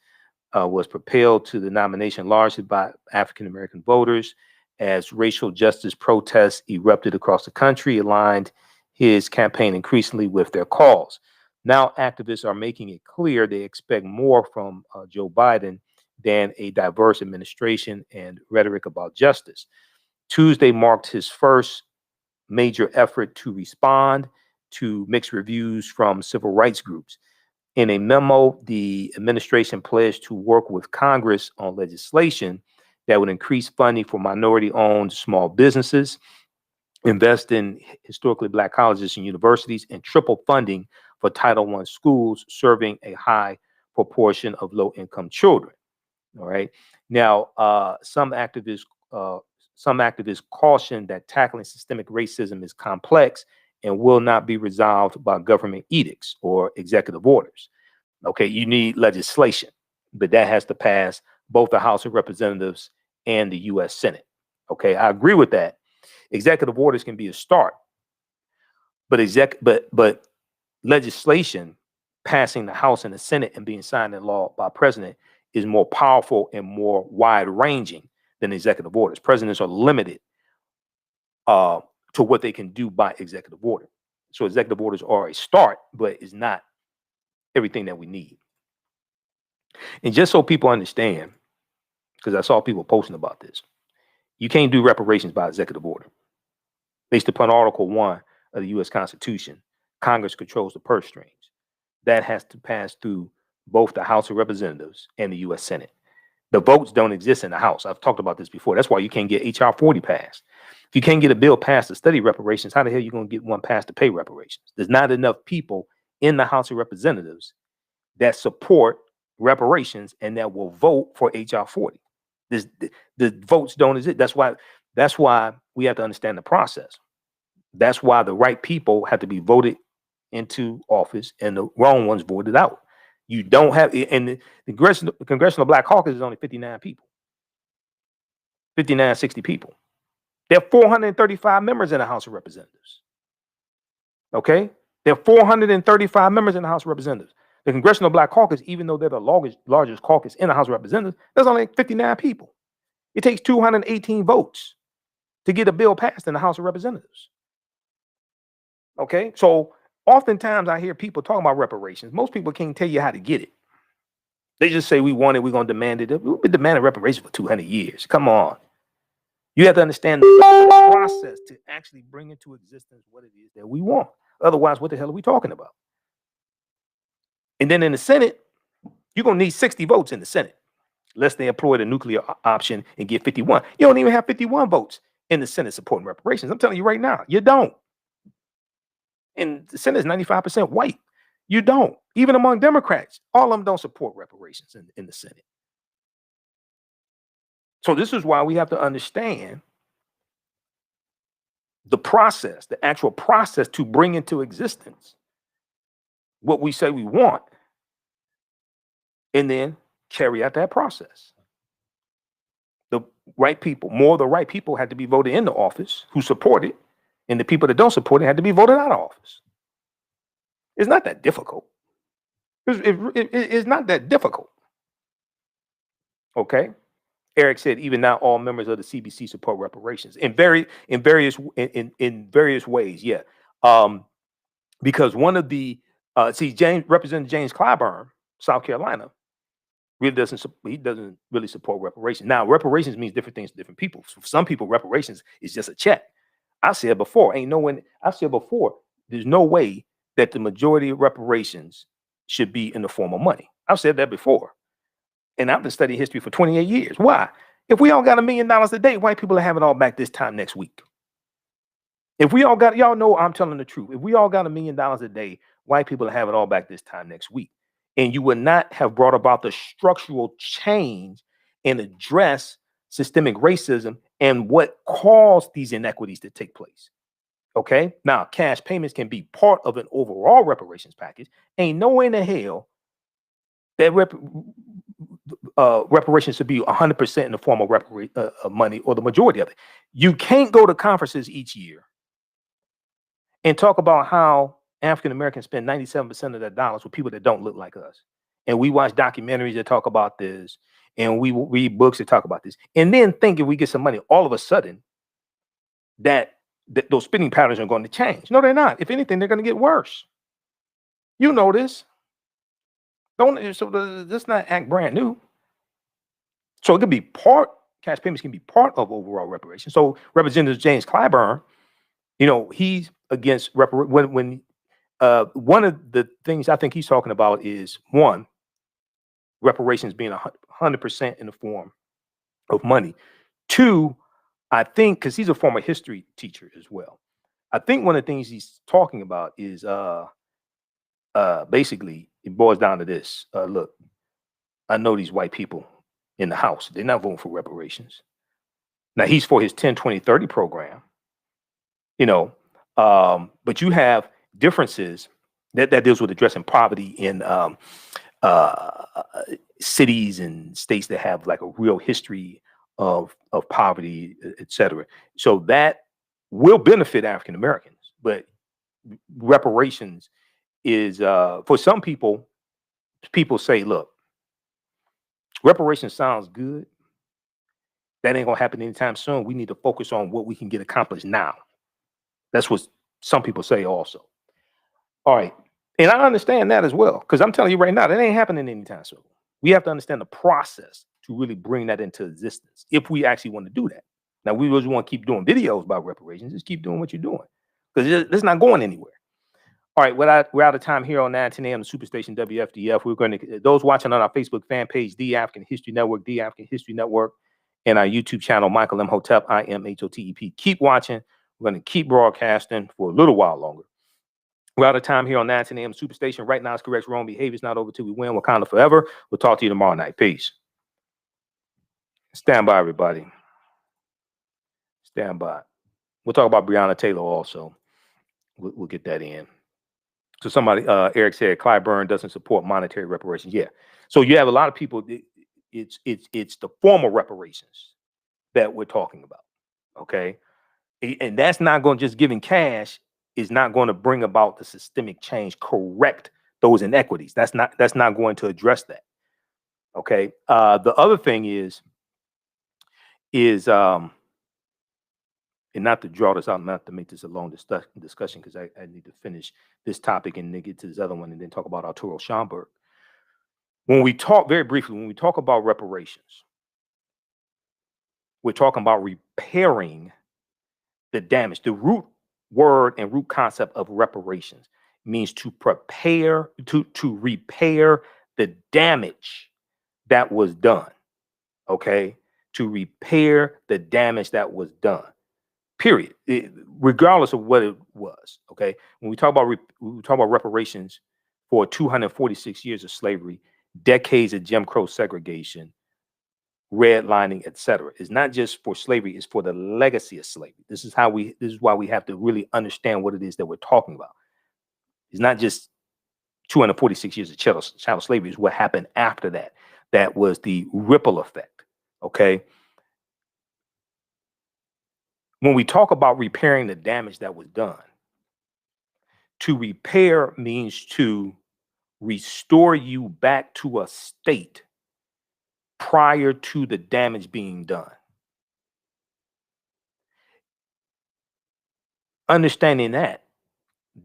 was propelled to the nomination largely by African-American voters as racial justice protests erupted across the country, aligned his campaign increasingly with their cause. Now, activists are making it clear they expect more from Joe Biden than a diverse administration and rhetoric about justice. Tuesday marked his first major effort to respond to mixed reviews from civil rights groups. In a memo, the administration pledged to work with Congress on legislation that would increase funding for minority-owned small businesses, invest in historically Black colleges and universities, and triple funding for Title I schools serving a high proportion of low-income children. All right. Now, some activists caution that tackling systemic racism is complex and will not be resolved by government edicts or executive orders. Okay, you need legislation, but that has to pass both the House of Representatives and the U.S. Senate. Okay, I agree with that. Executive orders can be a start, but legislation passing the House and the Senate and being signed into law by president is more powerful and more wide-ranging than executive orders. Presidents are limited to what they can do by executive order. So executive orders are a start, but it's not everything that we need. And just so people understand, because I saw people posting about this, you can't do reparations by executive order. Based upon Article 1 of the U.S. Constitution, Congress controls the purse strings. That has to pass through both the House of Representatives and the U.S. Senate. The votes don't exist in the House. I've talked about this before. That's why you can't get H.R. 40 passed. If you can't get a bill passed to study reparations, how the hell are you going to get one passed to pay reparations? There's not enough people in the House of Representatives that support reparations and that will vote for H.R. 40. The votes don't exist. That's why we have to understand the process. That's why the right people have to be voted into office and the wrong ones voted out. You don't have, and the Congressional Black Caucus is only 59 people, 59, 60 people. There are 435 members in the House of Representatives. Okay? There are 435 members in the House of Representatives. The Congressional Black Caucus, even though they're the largest caucus in the House of Representatives, there's only 59 people. It takes 218 votes to get a bill passed in the House of Representatives. Okay? So oftentimes I hear people talking about reparations. Most people can't tell you how to get it. They just say, we want it, we're going to demand it. We've been demanding reparations for 200 years. Come on. You have to understand the process to actually bring into existence what it is that we want. Otherwise, what the hell are we talking about? And then in the Senate, you're going to need 60 votes in the Senate, lest they employ the nuclear option and get 51. You don't even have 51 votes in the Senate supporting reparations. I'm telling you right now, you don't. And the Senate is 95% white. You don't. Even among Democrats, all of them don't support reparations in the Senate. So this is why we have to understand the process, the actual process to bring into existence what we say we want, and then carry out that process. The right people, more of the right people had to be voted into office who support it, and the people that don't support it had to be voted out of office. It's not that difficult. It's not that difficult. Okay? Eric said, even now, all members of the CBC support reparations in various ways. Yeah, because one of the Representative James Clyburn, South Carolina, really doesn't really support reparations. Now, reparations means different things to different people. So for some people, reparations is just a check. I said before, there's no way that the majority of reparations should be in the form of money. I've said that before. And I've been studying history for 28 years. Why? If we all got $1 million a day, white people are having it all back this time next week. If we all got, y'all know I'm telling the truth. If we all got $1 million a day, white people are having it all back this time next week. And you would not have brought about the structural change and address systemic racism and what caused these inequities to take place. Okay? Now, cash payments can be part of an overall reparations package. Ain't no way in the hell that reparations should be 100% in the form of money or the majority of it. You can't go to conferences each year and talk about how African Americans spend 97% of their dollars with people that don't look like us. And we watch documentaries that talk about this, and we read books that talk about this, and then think if we get some money, all of a sudden that those spending patterns are going to change. No, they're not. If anything, they're going to get worse. You know this. Let's not act brand new. So it could be cash payments can be part of overall reparations. So Representative James Clyburn, he's against when one of the things I think he's talking about is, one, reparations being 100% in the form of money. Two, I think, because he's a former history teacher as well, I think one of the things he's talking about is basically it boils down to this. Look, I know these white people in the House, they're not voting for reparations. Now he's for his 10, 20, 30 program, but you have differences that deals with addressing poverty in cities and states that have like a real history of poverty, et cetera. So that will benefit African Americans, but reparations is for some people. People say, look, reparations sounds good. That ain't gonna happen anytime soon. We need to focus on what we can get accomplished now. That's what some people say also. All right. And I understand that as well, because I'm telling you right now, that ain't happening anytime soon. We have to understand the process to really bring that into existence if we actually want to do that. Now, we just want to keep doing videos about reparations. Just keep doing what you're doing, because it's not going anywhere. All right, we're out of time here on 910 AM, the Superstation WFDF. We're going to, those watching on our Facebook fan page, The African History Network, The African History Network, and our YouTube channel, Michael Imhotep, Imhotep. Keep watching. We're going to keep broadcasting for a little while longer. We're out of time here on 910 AM Superstation. Right now, it's correct. Wrong behavior is not over till we win. Wakanda forever. We'll talk to you tomorrow night. Peace. Stand by, everybody. Stand by. We'll talk about Breonna Taylor also. We'll get that in. So somebody, Eric said, Clyburn doesn't support monetary reparations. Yeah. So you have a lot of people. It's the formal reparations that we're talking about. Okay. And that's not going to just giving cash is not going to bring about the systemic change, correct those inequities. That's not going to address that. Okay. The other thing is and not to draw this out, not to make this a long discussion, because I need to finish this topic and then get to this other one and then talk about Arturo Schomburg. When we talk, very briefly, when we talk about reparations, we're talking about repairing the damage. The root word and root concept of reparations means to prepare, to repair the damage that was done. Okay? To repair the damage that was done. Period. Regardless of what it was. Okay. When we talk about reparations for 246 years of slavery, decades of Jim Crow segregation, redlining, etc., it's not just for slavery; it's for the legacy of slavery. This is why we have to really understand what it is that we're talking about. It's not just 246 years of chattel slavery; it's what happened after that. That was the ripple effect. Okay. When we talk about repairing the damage that was done, to repair means to restore you back to a state prior to the damage being done. Understanding that,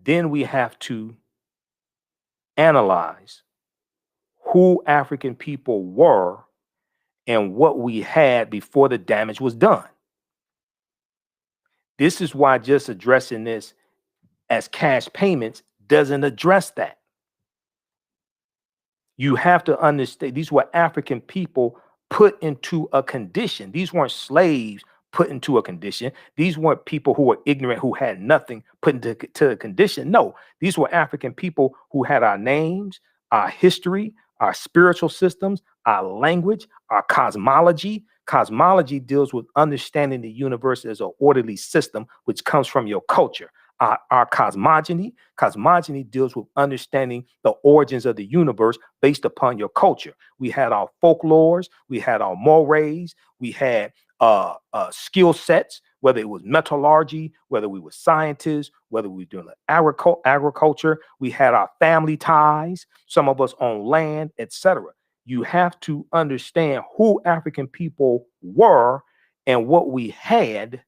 then we have to analyze who African people were and what we had before the damage was done. This is why just addressing this as cash payments doesn't address that. You have to understand these were African people put into a condition. These weren't slaves put into a condition. These weren't people who were ignorant, who had nothing put into a condition. No, these were African people who had our names, our history, our spiritual systems, our language, our cosmology. Cosmology deals with understanding the universe as an orderly system, which comes from your culture. Our cosmogony deals with understanding the origins of the universe based upon your culture. We had our folklores, we had our mores, we had skill sets, whether it was metallurgy, whether we were scientists, whether we were doing agriculture. We had our family ties, some of us on land, etc. You have to understand who African people were and what we had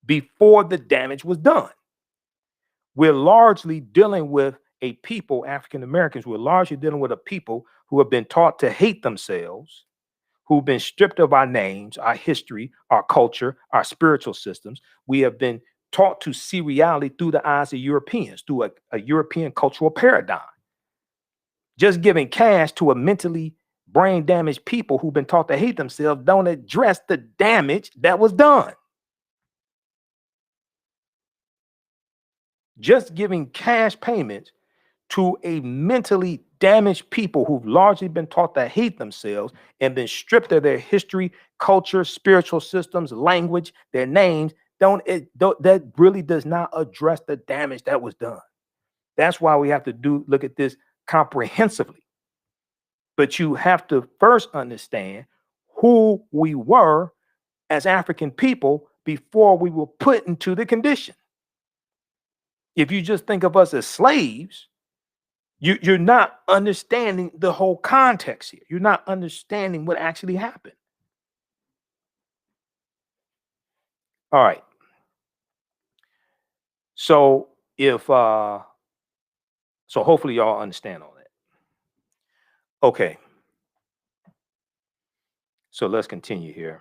before the damage was done. We're largely dealing with a people, African Americans, we're largely dealing with a people who have been taught to hate themselves, who've been stripped of our names, our history, our culture, our spiritual systems. We have been taught to see reality through the eyes of Europeans, through a European cultural paradigm. Just giving cash to a mentally brain damaged people who've been taught to hate themselves don't address the damage that was done. Just giving cash payments to a mentally damaged people who've largely been taught to hate themselves and been stripped of their history, culture, spiritual systems, language, their names, that really does not address the damage that was done. That's why we have to look at this comprehensively. But you have to first understand who we were as African people before we were put into the condition. If you just think of us as slaves, you're not understanding the whole context here. You're not understanding what actually happened. All right. So if so hopefully y'all understand all that. Okay. So let's continue here.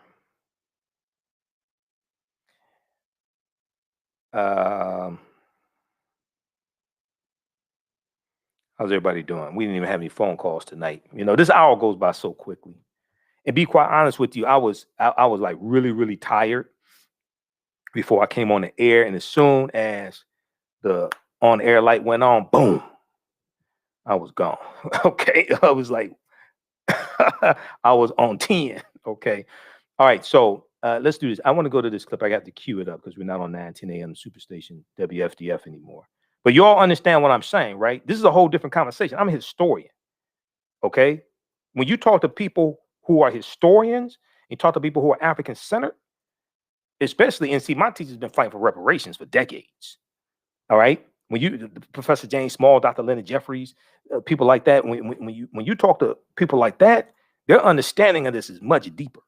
How's everybody doing? We didn't even have any phone calls tonight. You know, this hour goes by so quickly. And be quite honest with you, I was like really, really tired before I came on the air. And as soon as the on air light went on, boom, I was gone. Okay. I was like, I was on 10. Okay. All right. So let's do this. I want to go to this clip. I got to cue it up because we're not on 910 a.m. Superstation WFDF anymore. But you all understand what I'm saying, right? This is a whole different conversation. I'm a historian. Okay. When you talk to people who are historians, you talk to people who are African centered, especially, and see, my teacher's been fighting for reparations for decades. All right. When you, Professor James Small, Dr. Leonard Jeffries, people like that, when you talk to people like that, their understanding of this is much deeper.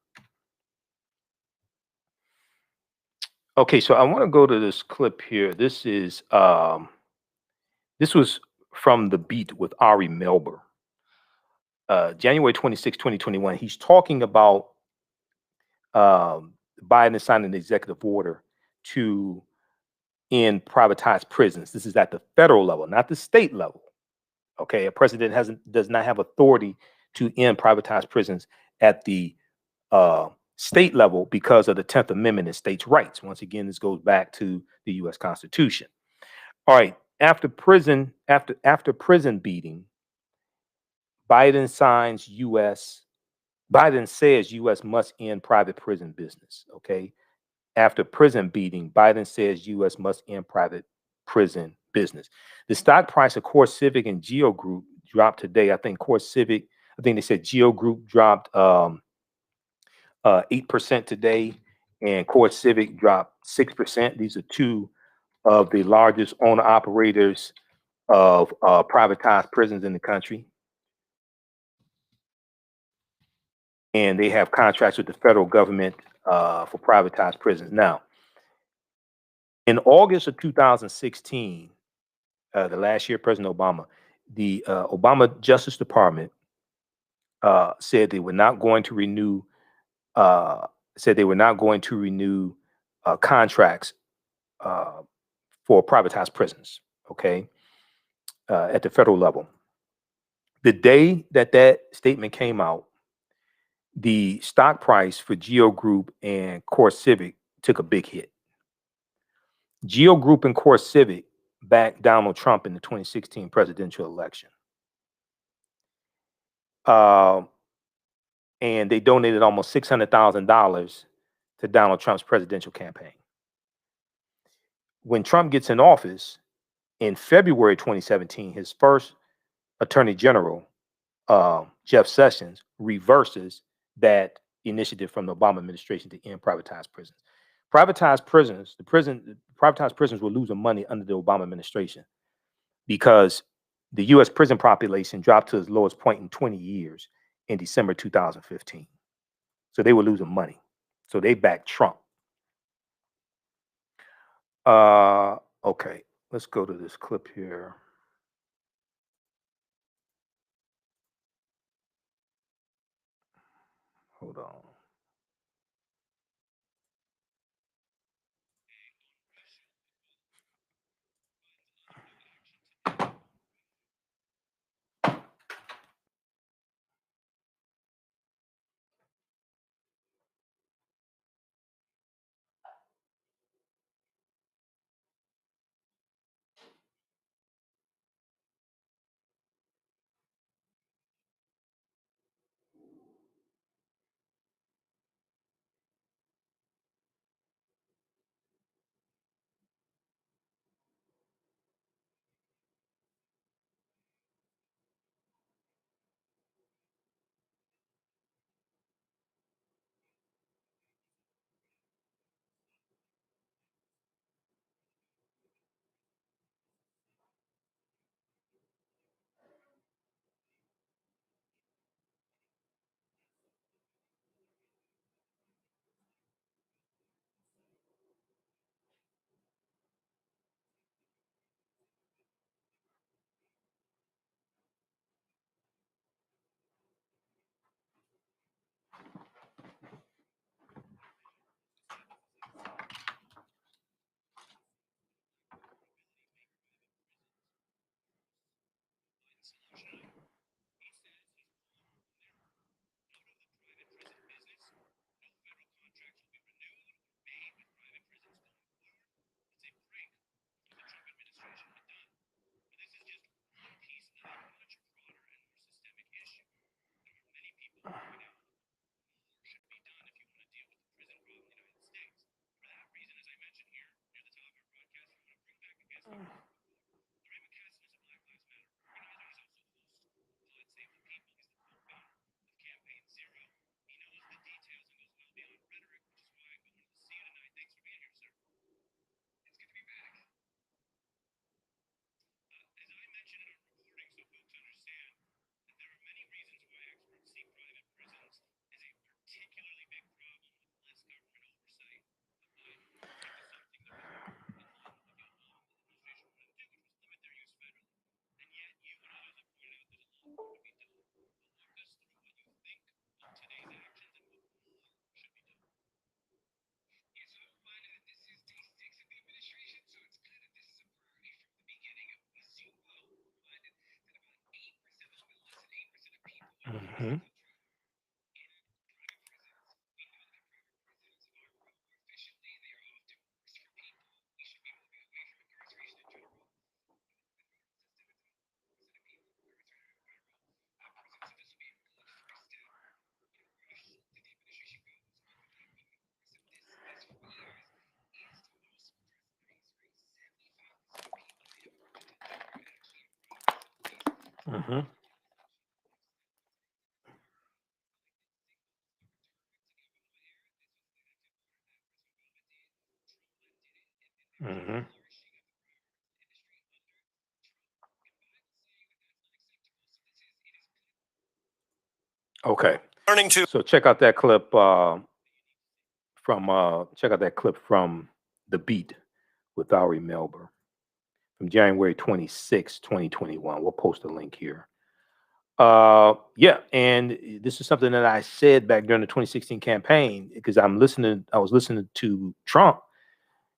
Okay, so I want to go to this clip here. This is this was from The Beat with Ari Melber. January 26, 2021. He's talking about Biden signing an executive order to end privatized prisons. This is at the federal level, not the state level. Okay, a president does not have authority to end privatized prisons at the state level because of the 10th Amendment and states' rights. Once again, this goes back to the U.S. Constitution. All right, after prison beating, Biden says U.S. must end private prison business. Okay, after prison beating, Biden says U.S. must end private prison business. The stock price of Core Civic and Geo Group dropped today. I think they said Geo Group dropped 8% today, and Core Civic dropped 6%. These are two of the largest owner operators of privatized prisons in the country. And they have contracts with the federal government for privatized prisons. Now, in August of 2016, the last year, President Obama, the Obama Justice Department said they were not going to renew contracts for privatized prisons. Okay, at the federal level. The day that statement came out, the stock price for Geo Group and Core Civic took a big hit. Geo Group and Core Civic backed Donald Trump in the 2016 presidential election. And they donated almost $600,000 to Donald Trump's presidential campaign. When Trump gets in office in February 2017, his first attorney general, Jeff Sessions, reverses that initiative from the Obama administration to end privatized prisons. Privatized prisons were losing money under the Obama administration because the U.S. prison population dropped to its lowest point in 20 years in December 2015. So they were losing money. So they backed Trump. Okay, let's go to this clip here. Hold on. Mm-hmm. Mm-hmm. Mm-hmm. Okay.
Turning to
So check out that clip from The Beat with Ari Melber from January 26, 2021. We'll post a link here. Yeah, and this is something that I said back during the 2016 campaign because I was listening to Trump.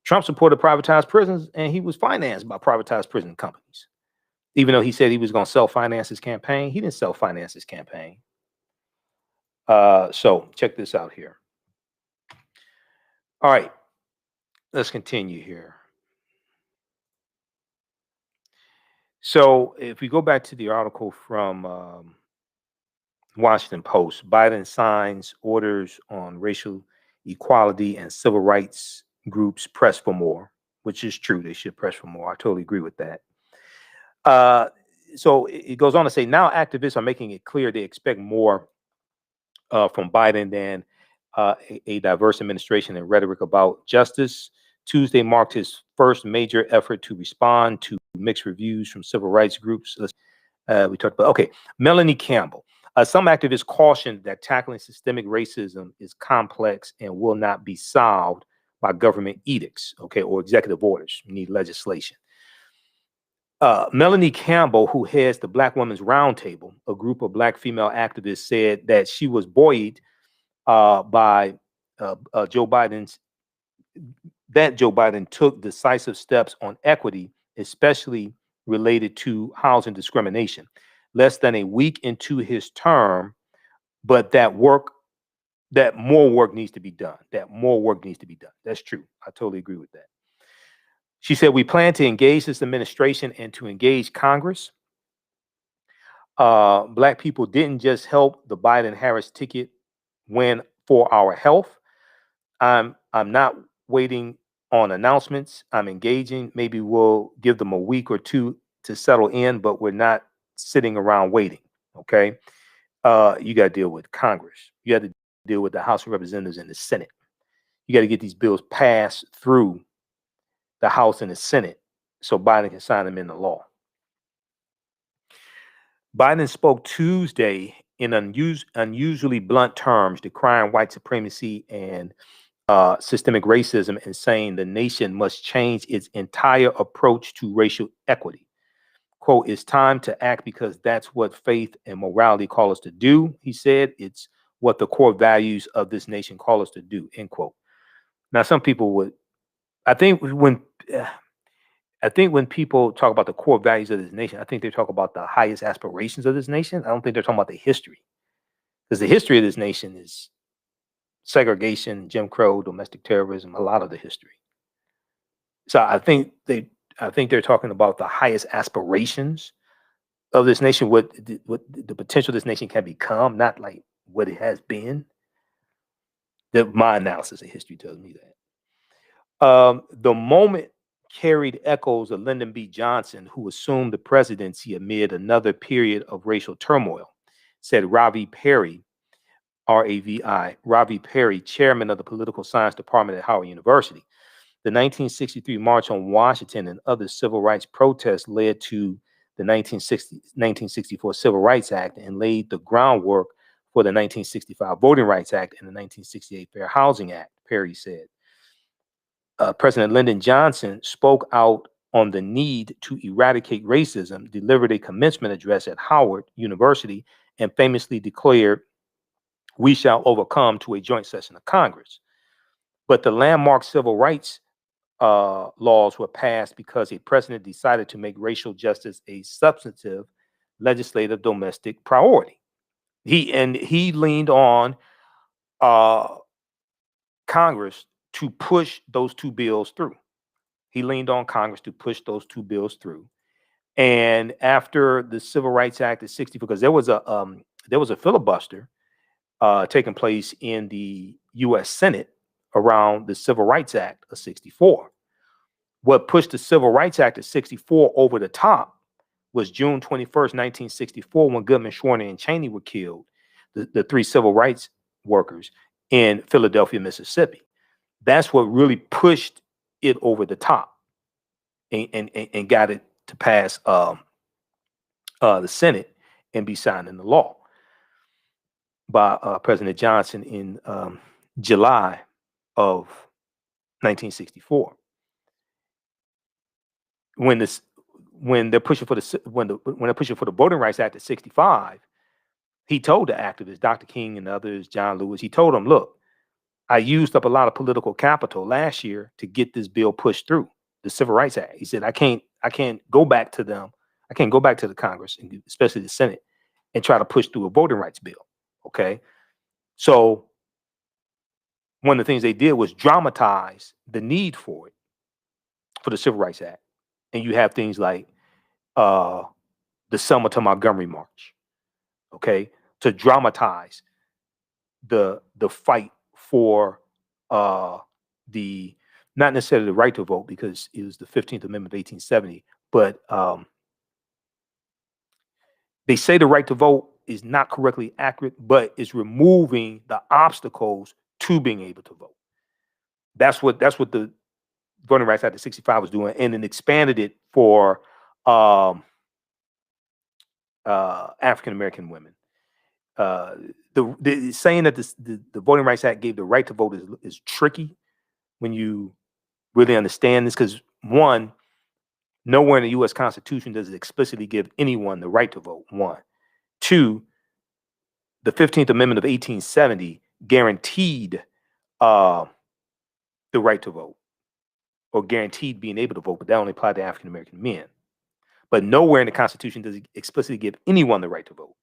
Trump supported privatized prisons, and he was financed by privatized prison companies. Even though he said he was going to self-finance his campaign, he didn't self-finance his campaign. So check this out here. All right, let's continue here. So if we go back to the article from Washington Post, Biden signs orders on racial equality and civil rights groups press for more, which is true. They should press for more. I totally agree with that. So it goes on to say now activists are making it clear they expect more from Biden than a diverse administration and rhetoric about justice. Tuesday marked his first major effort to respond to mixed reviews from civil rights groups. We talked about, okay, Melanie Campbell. Some activists cautioned that tackling systemic racism is complex and will not be solved by government edicts, okay, or executive orders. You need legislation. Melanie Campbell, who heads the Black Women's Roundtable, a group of Black female activists, said that she was buoyed by Joe Biden's that Joe Biden took decisive steps on equity, especially related to housing discrimination. Less than a week into his term, but that more work needs to be done. That more work needs to be done. That's true. I totally agree with that. She said, we plan to engage this administration and to engage Congress. Black people didn't just help the Biden-Harris ticket win for our health. I'm not waiting on announcements. I'm engaging. Maybe we'll give them a week or two to settle in, but we're not sitting around waiting. Okay. You got to deal with Congress. You got to deal with the House of Representatives and the Senate. You got to get these bills passed through the House and the Senate so Biden can sign them into law. Biden spoke Tuesday in unusually blunt terms, decrying white supremacy and systemic racism and saying the nation must change its entire approach to racial equity. Quote, it's time to act because that's what faith and morality call us to do, he said. It's what the core values of this nation call us to do, end quote. Now, some people would, I think when people talk about the core values of this nation, I think they talk about the highest aspirations of this nation. I don't think they're talking about the history, because the history of this nation is segregation, Jim Crow, domestic terrorism, a lot of the history. So I think they're talking about the highest aspirations of this nation, what the potential this nation can become, not like what it has been. My analysis of history tells me that. The moment carried echoes of Lyndon B. Johnson, who assumed the presidency amid another period of racial turmoil, said Ravi Perry, R-A-V-I, Ravi Perry, chairman of the political science department at Howard University. The 1963 March on Washington and other civil rights protests led to the 1964 Civil Rights Act and laid the groundwork for the 1965 Voting Rights Act and the 1968 Fair Housing Act, Perry said. President Lyndon Johnson spoke out on the need to eradicate racism, delivered a commencement address at Howard University, and famously declared, "We shall overcome," to a joint session of Congress. But the landmark civil rights laws were passed because a president decided to make racial justice a substantive legislative domestic priority. He leaned on Congress to push those two bills through. He leaned on Congress to push those two bills through. And after the Civil Rights Act of '60, because there was a filibuster taking place in the U.S. Senate around the Civil Rights Act of '64. What pushed the Civil Rights Act of '64 over the top was June 21st, 1964, when Goodman, Schwerner, and Cheney were killed, the three civil rights workers in Philadelphia, Mississippi. That's what really pushed it over the top and got it to pass the Senate and be signed into law by President Johnson in July of 1964. When they're pushing for the Voting Rights Act of '65, he told the activists, Dr. King and others, John Lewis, he told them, "Look, I used up a lot of political capital last year to get this bill pushed through, the Civil Rights Act." He said, I can't go back to them. I can't go back to the Congress, and especially the Senate, and try to push through a voting rights bill. Okay. So one of the things they did was dramatize the need for it, for the Civil Rights Act. And you have things like the Selma to Montgomery March, okay, to dramatize the fight for the, not necessarily the right to vote, because it was the 15th Amendment of 1870, but they say the right to vote is not correctly accurate, but it's removing the obstacles to being able to vote. That's what the Voting Rights Act of '65 was doing, and then expanded it for African American women. The saying that the Voting Rights Act gave the right to vote is tricky when you really understand this, because one, nowhere in the U.S. Constitution does it explicitly give anyone the right to vote. One, two, the 15th Amendment of 1870 guaranteed the right to vote, or guaranteed being able to vote, but that only applied to African American men. But nowhere in the Constitution does it explicitly give anyone the right to vote.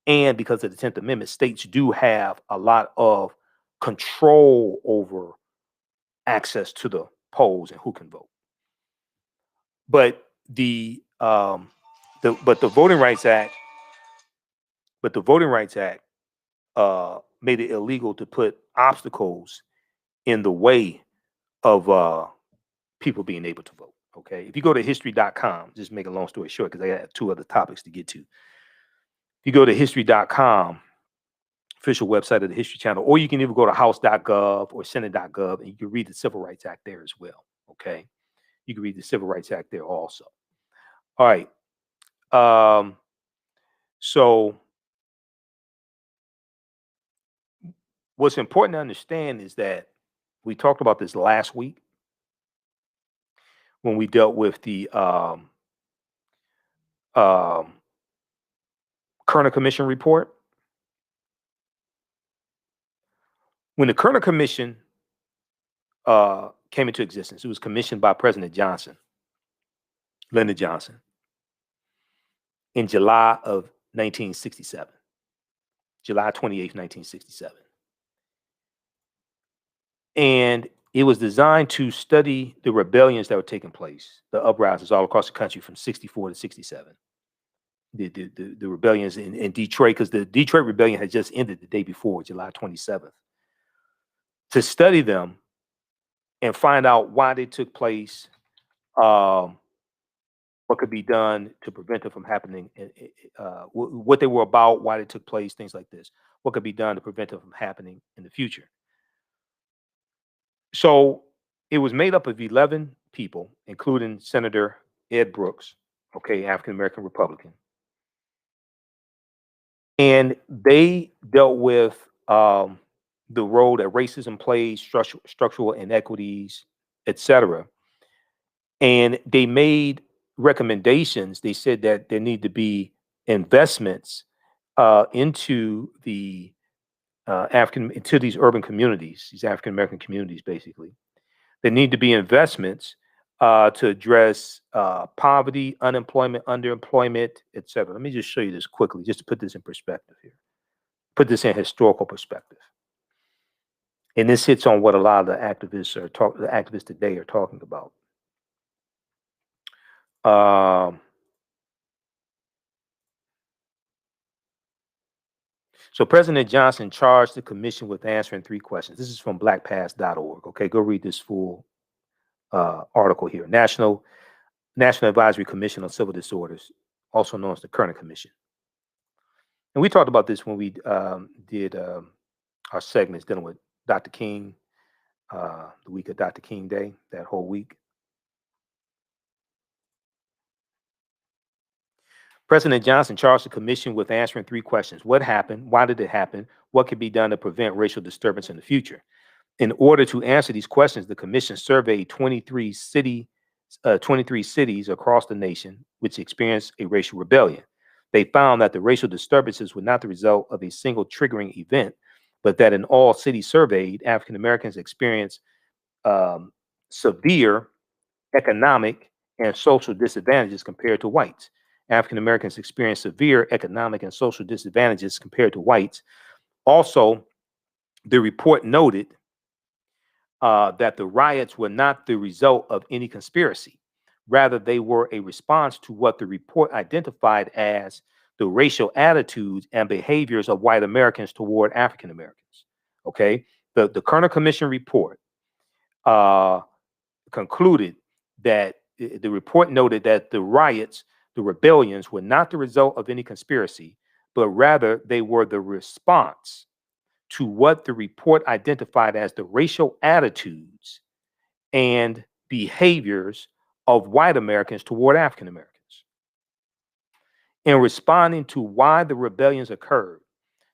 And because of the 10th Amendment, states do have a lot of control over access to the polls and who can vote. But the Voting Rights Act, made it illegal to put obstacles in the way of people being able to vote. Okay, if you go to history.com, just make a long story short, because I have two other topics to get to. If you go to history.com, official website of the History Channel, or you can either go to house.gov or senate.gov, and you can read the Civil Rights Act there as well. Okay, you can read the Civil Rights Act there also. All right. So what's important to understand is that we talked about this last week when we dealt with the Kernel Commission report. When the Kernel Commission came into existence, it was commissioned by President Johnson, Lyndon Johnson, in July of 1967, July 28th, 1967. And it was designed to study the rebellions that were taking place, the uprisings all across the country from '64 to '67. The rebellions in Detroit, because the Detroit rebellion had just ended the day before, July 27th. To study them and find out why they took place, what could be done to prevent it from happening, what they were about, why they took place, things like this. What could be done to prevent it from happening in the future? So it was made up of 11 people, including Senator Ed Brooks, okay, African American Republican. And they dealt with the role that racism plays, structural inequities, etc. And they made recommendations. They said that there need to be investments into the into these urban communities, these African American communities, basically. There need to be investments to address poverty, unemployment, underemployment, etc. Let me just show you this quickly, just to put this in perspective here. Put this in historical perspective. And this hits on what a lot of the activists today are talking about. So President Johnson charged the commission with answering 3 questions. This is from blackpast.org. Okay, go read this full article here. National Advisory Commission on Civil Disorders, also known as the Kernel Commission. And we talked about this when we did our segments dealing with Dr. King, the week of Dr. King Day, that whole week. President Johnson charged the commission with answering 3 questions. What happened? Why did it happen? What could be done to prevent racial disturbance in the future? In order to answer these questions, the commission surveyed 23 cities across the nation which experienced a racial rebellion. They found that the racial disturbances were not the result of a single triggering event, but that in all cities surveyed, African Americans experienced severe economic and social disadvantages compared to whites. African Americans experienced severe economic and social disadvantages compared to whites. Also, the report noted that the riots were not the result of any conspiracy. Rather, they were a response to what the report identified as the racial attitudes and behaviors of white Americans toward African Americans. Okay, the Kernel Commission report concluded that the report noted that the riots, the rebellions, were not the result of any conspiracy, but rather they were the response to what the report identified as the racial attitudes and behaviors of white Americans toward African Americans. In responding to why the rebellions occurred,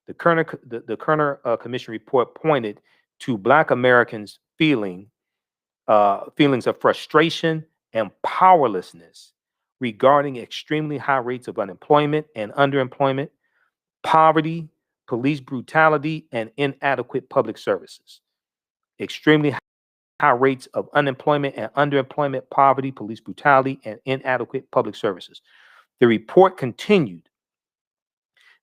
the Kernel Commission report pointed to Black Americans' feelings of frustration and powerlessness regarding extremely high rates of unemployment and underemployment, poverty, police brutality, and inadequate public services. Extremely high rates of unemployment and underemployment, poverty, police brutality, and inadequate public services. The report continued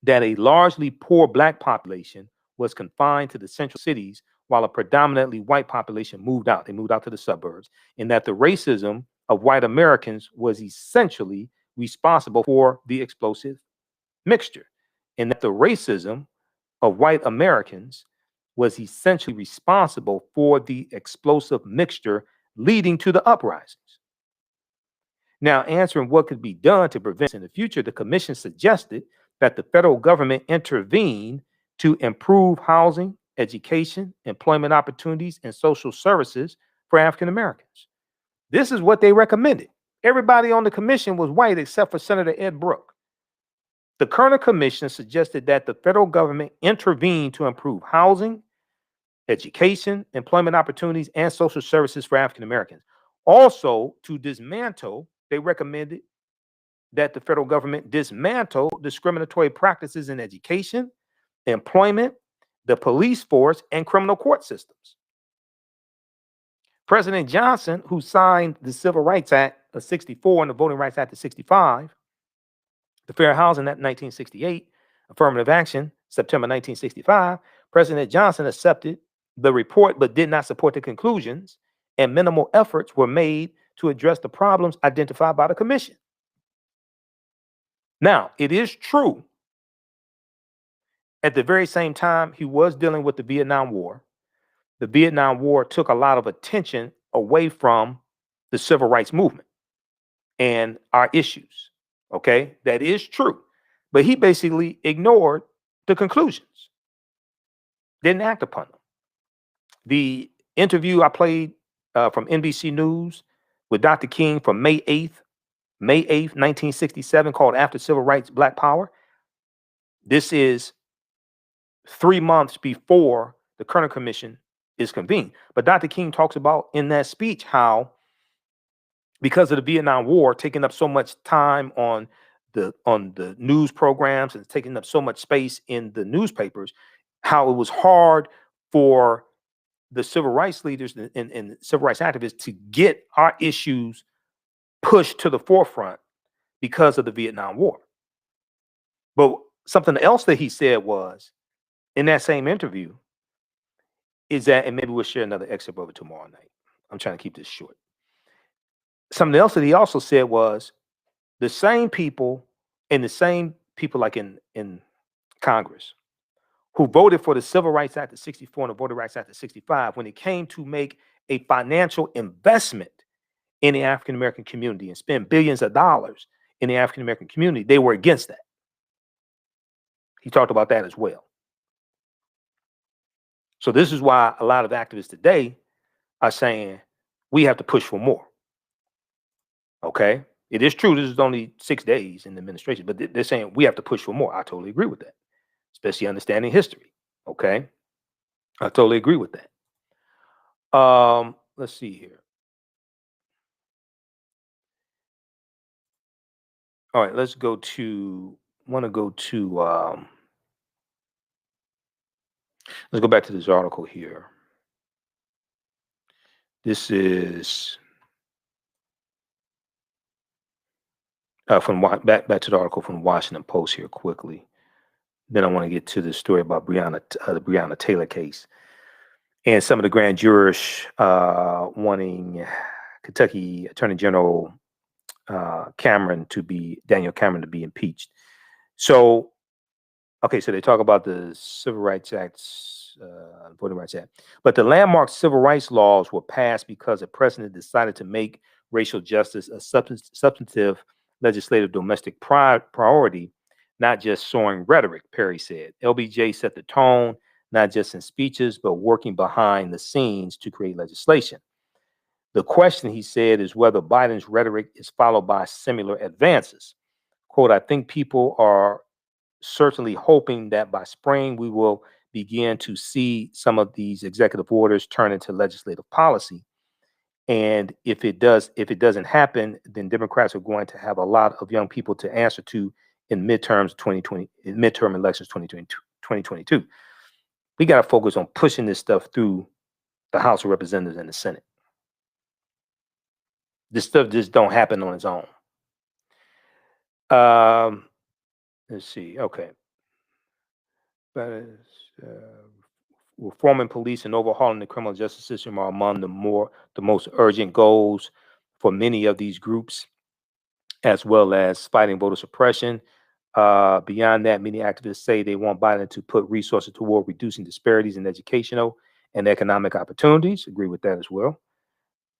that a largely poor Black population was confined to the central cities while a predominantly white population moved out. They moved out to the suburbs, and that the racism of white Americans was essentially responsible for the explosive mixture, and that the racism of white Americans was essentially responsible for the explosive mixture leading to the uprisings. Now, answering what could be done to prevent in the future, the commission suggested that the federal government intervene to improve housing, education, employment opportunities, and social services for African Americans. This is what they recommended. Everybody on the commission was white except for Senator Ed Brooks. The Kernel Commission suggested that the federal government intervene to improve housing, education, employment opportunities, and social services for African Americans. Also, to dismantle, they recommended that the federal government dismantle discriminatory practices in education, employment, the police force, and criminal court systems. President Johnson, who signed the Civil Rights Act of 64 and the Voting Rights Act of 65, the Fair Housing Act of 1968, Affirmative Action, September 1965, President Johnson accepted the report but did not support the conclusions, and minimal efforts were made to address the problems identified by the commission. Now, it is true, at the very same time he was dealing with the Vietnam War, the Vietnam War took a lot of attention away from the civil rights movement and our issues. Okay, that is true. But he basically ignored the conclusions, didn't act upon them. The interview I played from NBC News with Dr. King from May 8th, 1967, called After Civil Rights, Black Power. This is 3 months before the Kernel Commission is convened. But Dr. King talks about in that speech how, because of the Vietnam War taking up so much time on the news programs and taking up so much space in the newspapers, how it was hard for the civil rights leaders and civil rights activists to get our issues pushed to the forefront because of the Vietnam War. But something else that he said was, in that same interview, is that, and maybe we'll share another excerpt of it tomorrow night. I'm trying to keep this short. Something else that he also said was, the same people like in Congress who voted for the Civil Rights Act of 64 and the Voting Rights Act of 65, when it came to make a financial investment in the African American community and spend billions of dollars in the African American community, they were against that. He talked about that as well. So this is why a lot of activists today are saying we have to push for more. Okay? It is true this is only 6 days in the administration, but they're saying we have to push for more. I totally agree with that, especially understanding history. Okay? I totally agree with that. Let's see here. All right, let's go to, let's go back to this article here. This is from back to the article from the Washington Post here quickly. Then I want to get to the story about the Breonna Taylor case and some of the grand jurors wanting Kentucky Attorney General Daniel Cameron to be impeached. So, okay, so they talk about the Civil Rights Acts, Voting Rights Act, but the landmark civil rights laws were passed because the president decided to make racial justice a substantive legislative domestic priority, not just soaring rhetoric, Perry said. LBJ set the tone, not just in speeches, but working behind the scenes to create legislation. The question, he said, is whether Biden's rhetoric is followed by similar advances. Quote, I think people are certainly hoping that by spring we will begin to see some of these executive orders turn into legislative policy. And if it doesn't happen, then Democrats are going to have a lot of young people to answer to in midterm elections 2022. We got to focus on pushing this stuff through the House of Representatives and the Senate. This stuff just don't happen on its own. Let's see. Okay. Reforming police and overhauling the criminal justice system are among the most urgent goals for many of these groups, as well as fighting voter suppression. Beyond that, many activists say they want Biden to put resources toward reducing disparities in educational and economic opportunities. Agree with that as well.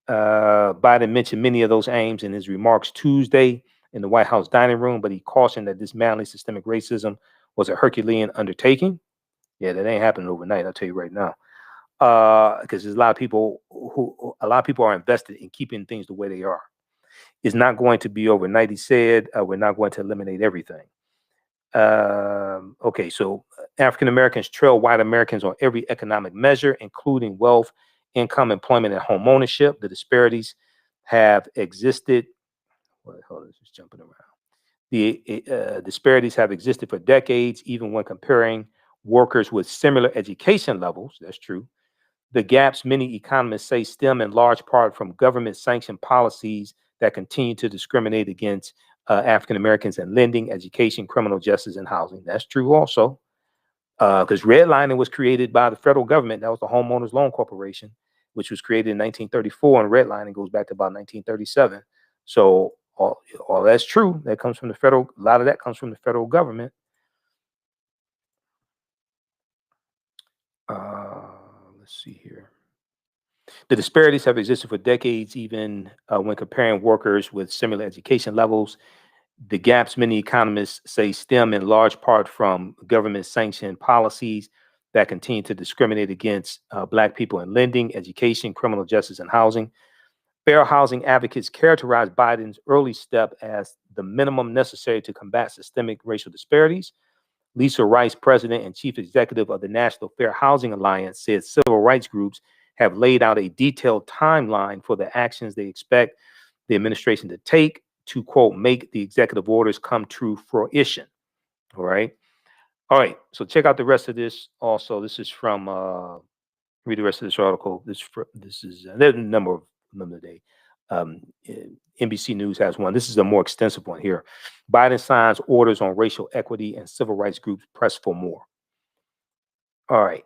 Biden mentioned many of those aims in his remarks Tuesday in the White House dining room, but he cautioned that dismantling systemic racism was a Herculean undertaking. Yeah, that ain't happening overnight. I'll tell you right now, because there's a lot of people are invested in keeping things the way they are. It's not going to be overnight, he said. We're not going to eliminate everything. Okay, so African Americans trail white Americans on every economic measure, including wealth, income, employment, and home ownership. The disparities have existed. Hold on, just jumping around. The disparities have existed for decades, even when comparing workers with similar education levels. That's true. The gaps, many economists say, stem in large part from government-sanctioned policies that continue to discriminate against African Americans in lending, education, criminal justice, and housing. That's true also, because redlining was created by the federal government. That was the Homeowners Loan Corporation, which was created in 1934, and redlining goes back to about 1937. So all that's true. That comes from the federal. A lot of that comes from the federal government. Let's see here. The disparities have existed for decades, even when comparing workers with similar education levels. The gaps, many economists say, stem in large part from government-sanctioned policies that continue to discriminate against Black people in lending, education, criminal justice, and housing. Fair housing advocates characterize Biden's early step as the minimum necessary to combat systemic racial disparities. Lisa Rice, president and chief executive of the National Fair Housing Alliance, said civil rights groups have laid out a detailed timeline for the actions they expect the administration to take to, quote, make the executive orders come to fruition. All right. All right. So check out the rest of this. Also, this is from, read the rest of this article. There's a number of them today. NBC News has one. This is a more extensive one here. Biden signs orders on racial equity and civil rights groups press for more. All right.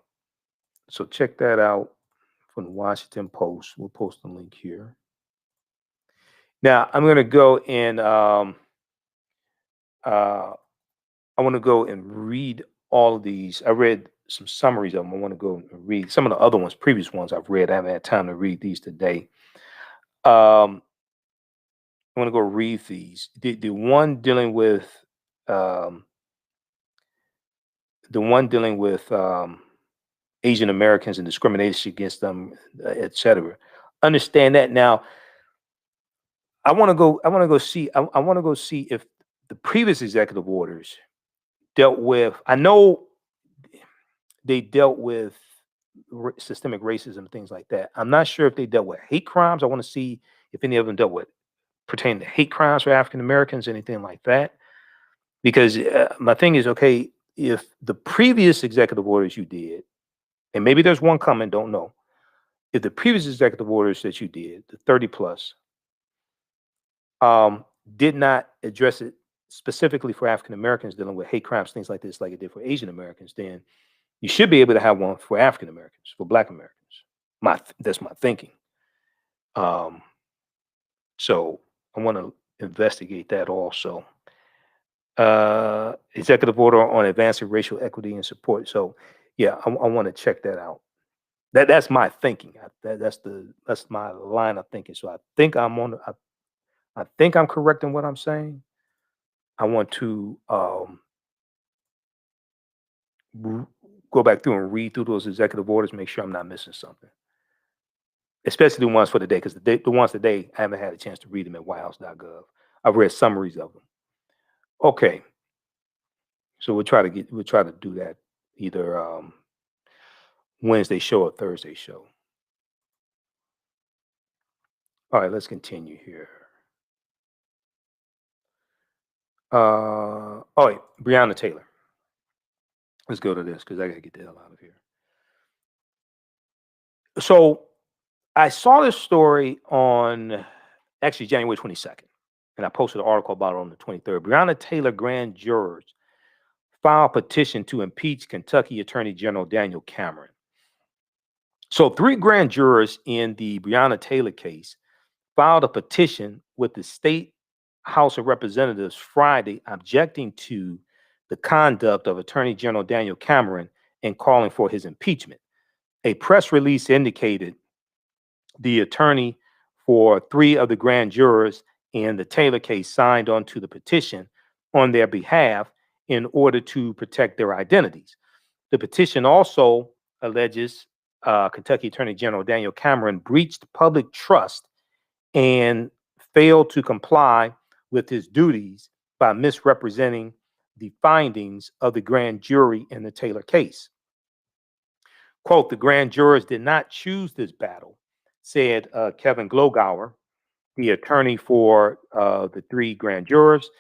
So check that out from the Washington Post. We'll post the link here. Now I'm going to go and I want to go and read all of these. I read some summaries of them. I want to go and read some of the other ones, previous ones I've read. I haven't had time to read these today. I want to go read these. The one dealing with Asian Americans and discrimination against them, etc. Understand that. Now, I want to go see if the previous executive orders dealt with. I know they dealt with systemic racism and things like that. I'm not sure if they dealt with hate crimes. I want to see if any of them dealt with pertaining to hate crimes for African Americans, anything like that. Because my thing is, okay, if the previous executive orders you did, and maybe there's one coming, don't know. If the previous executive orders that you did, the 30 plus, did not address it specifically for African Americans dealing with hate crimes, things like this, like it did for Asian Americans, then you should be able to have one for African Americans, for Black Americans. That's my thinking. So I want to investigate that also. Executive order on advancing racial equity and support. So yeah, I want to check that out. That's my thinking. That's my line of thinking. So I think I think I'm correct in what I'm saying. I want to go back through and read through those executive orders, make sure I'm not missing something. Especially the ones for today, because the ones today, I haven't had a chance to read them at whitehouse.gov. I've read summaries of them. Okay. So we'll try to do that either Wednesday show or Thursday show. All right, let's continue here. All right, Breonna Taylor. Let's go to this because I got to get the hell out of here. So I saw this story on actually January 22nd, and I posted an article about it on the 23rd. Breonna Taylor grand jurors filed a petition to impeach Kentucky Attorney General Daniel Cameron. So 3 grand jurors in the Breonna Taylor case filed a petition with the state House of Representatives Friday objecting to the conduct of Attorney General Daniel Cameron and calling for his impeachment. A press release indicated the attorney for 3 of the grand jurors in the Taylor case signed on to the petition on their behalf in order to protect their identities. The petition also alleges Kentucky Attorney General Daniel Cameron breached public trust and failed to comply with his duties by misrepresenting the findings of the grand jury in the Taylor case. Quote, the grand jurors did not choose this battle, said Kevin Glogauer, the attorney for the 3 grand jurors.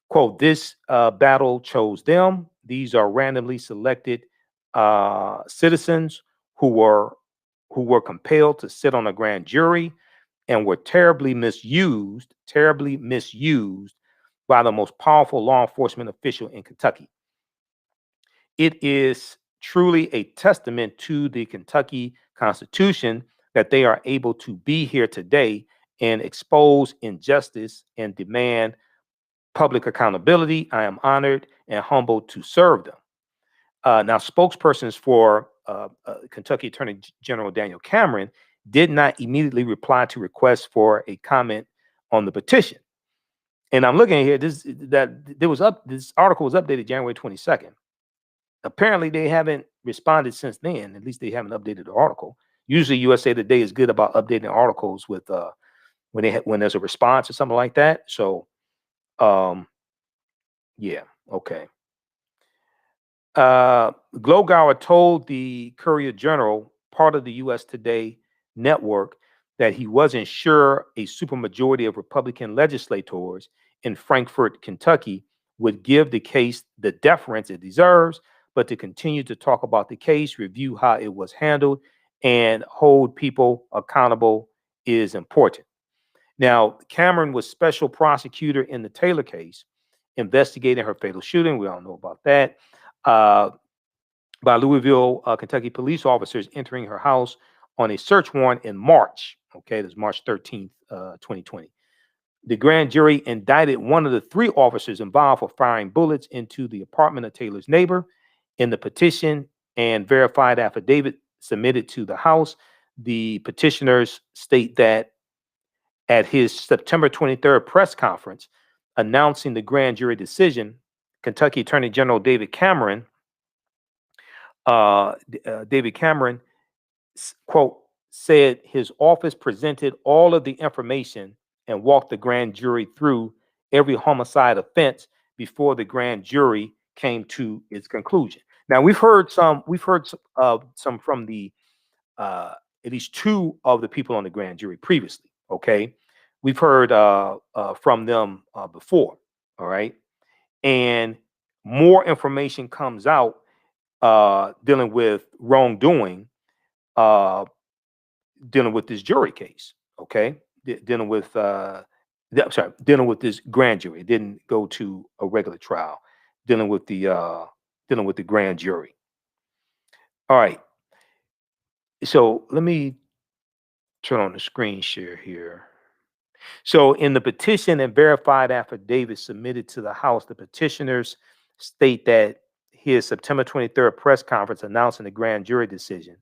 Quote, this battle chose them. These are randomly selected citizens who were compelled to sit on a grand jury and were terribly misused by the most powerful law enforcement official in Kentucky. It is truly a testament to the Kentucky Constitution that they are able to be here today and expose injustice and demand public accountability. I am honored and humbled to serve them. Now, spokespersons for Kentucky Attorney General Daniel Cameron did not immediately reply to requests for a comment on the petition. And I'm looking here, this article was updated January 22nd. Apparently they haven't responded since then. At least they haven't updated the article. Usually USA Today is good about updating articles with when there's a response or something like that. So yeah, okay. Glogauer told the Courier Journal, part of the US Today network, that he wasn't sure a supermajority of Republican legislators in Frankfort, Kentucky would give the case the deference it deserves, but to continue to talk about the case, review how it was handled, and hold people accountable is important. Now, Cameron was special prosecutor in the Taylor case, investigating her fatal shooting. We all know about that. By Louisville, Kentucky police officers entering her house on a search warrant in March. Okay, this is March 13th, 2020. The grand jury indicted one of the three officers involved for firing bullets into the apartment of Taylor's neighbor. In the petition and verified affidavit submitted to the House, the petitioners state that at his September 23rd press conference announcing the grand jury decision, Kentucky Attorney General David Cameron, quote, said his office presented all of the information and walked the grand jury through every homicide offense before the grand jury came to its conclusion. Now we've heard some from the at least two of the people on the grand jury previously. Okay, we've heard from them before. All right, and more information comes out dealing with wrongdoing, dealing with this jury case. Okay, dealing with dealing with this grand jury. It didn't go to a regular trial. Dealing with the grand jury. All right. So let me turn on the screen share here. So in the petition and verified affidavit submitted to the House, the petitioners state that his September 23rd press conference announcing the grand jury decision,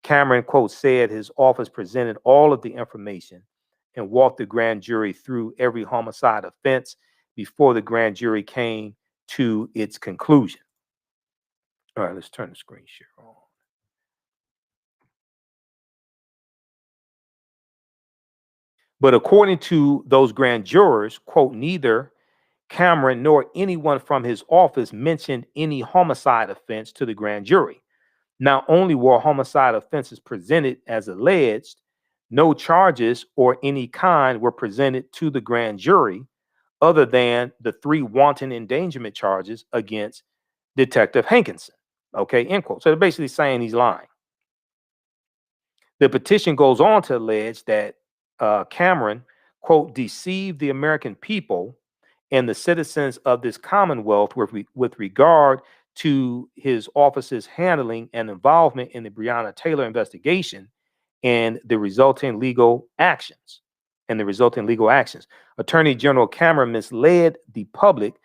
Cameron, quote, said his office presented all of the information and walked the grand jury through every homicide offense before the grand jury came to its conclusion. All right, let's turn the screen share on. But according to those grand jurors, quote, neither Cameron nor anyone from his office mentioned any homicide offense to the grand jury. Not only were homicide offenses presented as alleged, no charges or any kind were presented to the grand jury other than the 3 wanton endangerment charges against Detective Hankinson. Okay, end quote. So they're basically saying he's lying. The petition goes on to allege that Cameron, quote, deceived the American people and the citizens of this Commonwealth with regard to his office's handling and involvement in the Breonna Taylor investigation and the resulting legal actions. Attorney General Cameron misled the public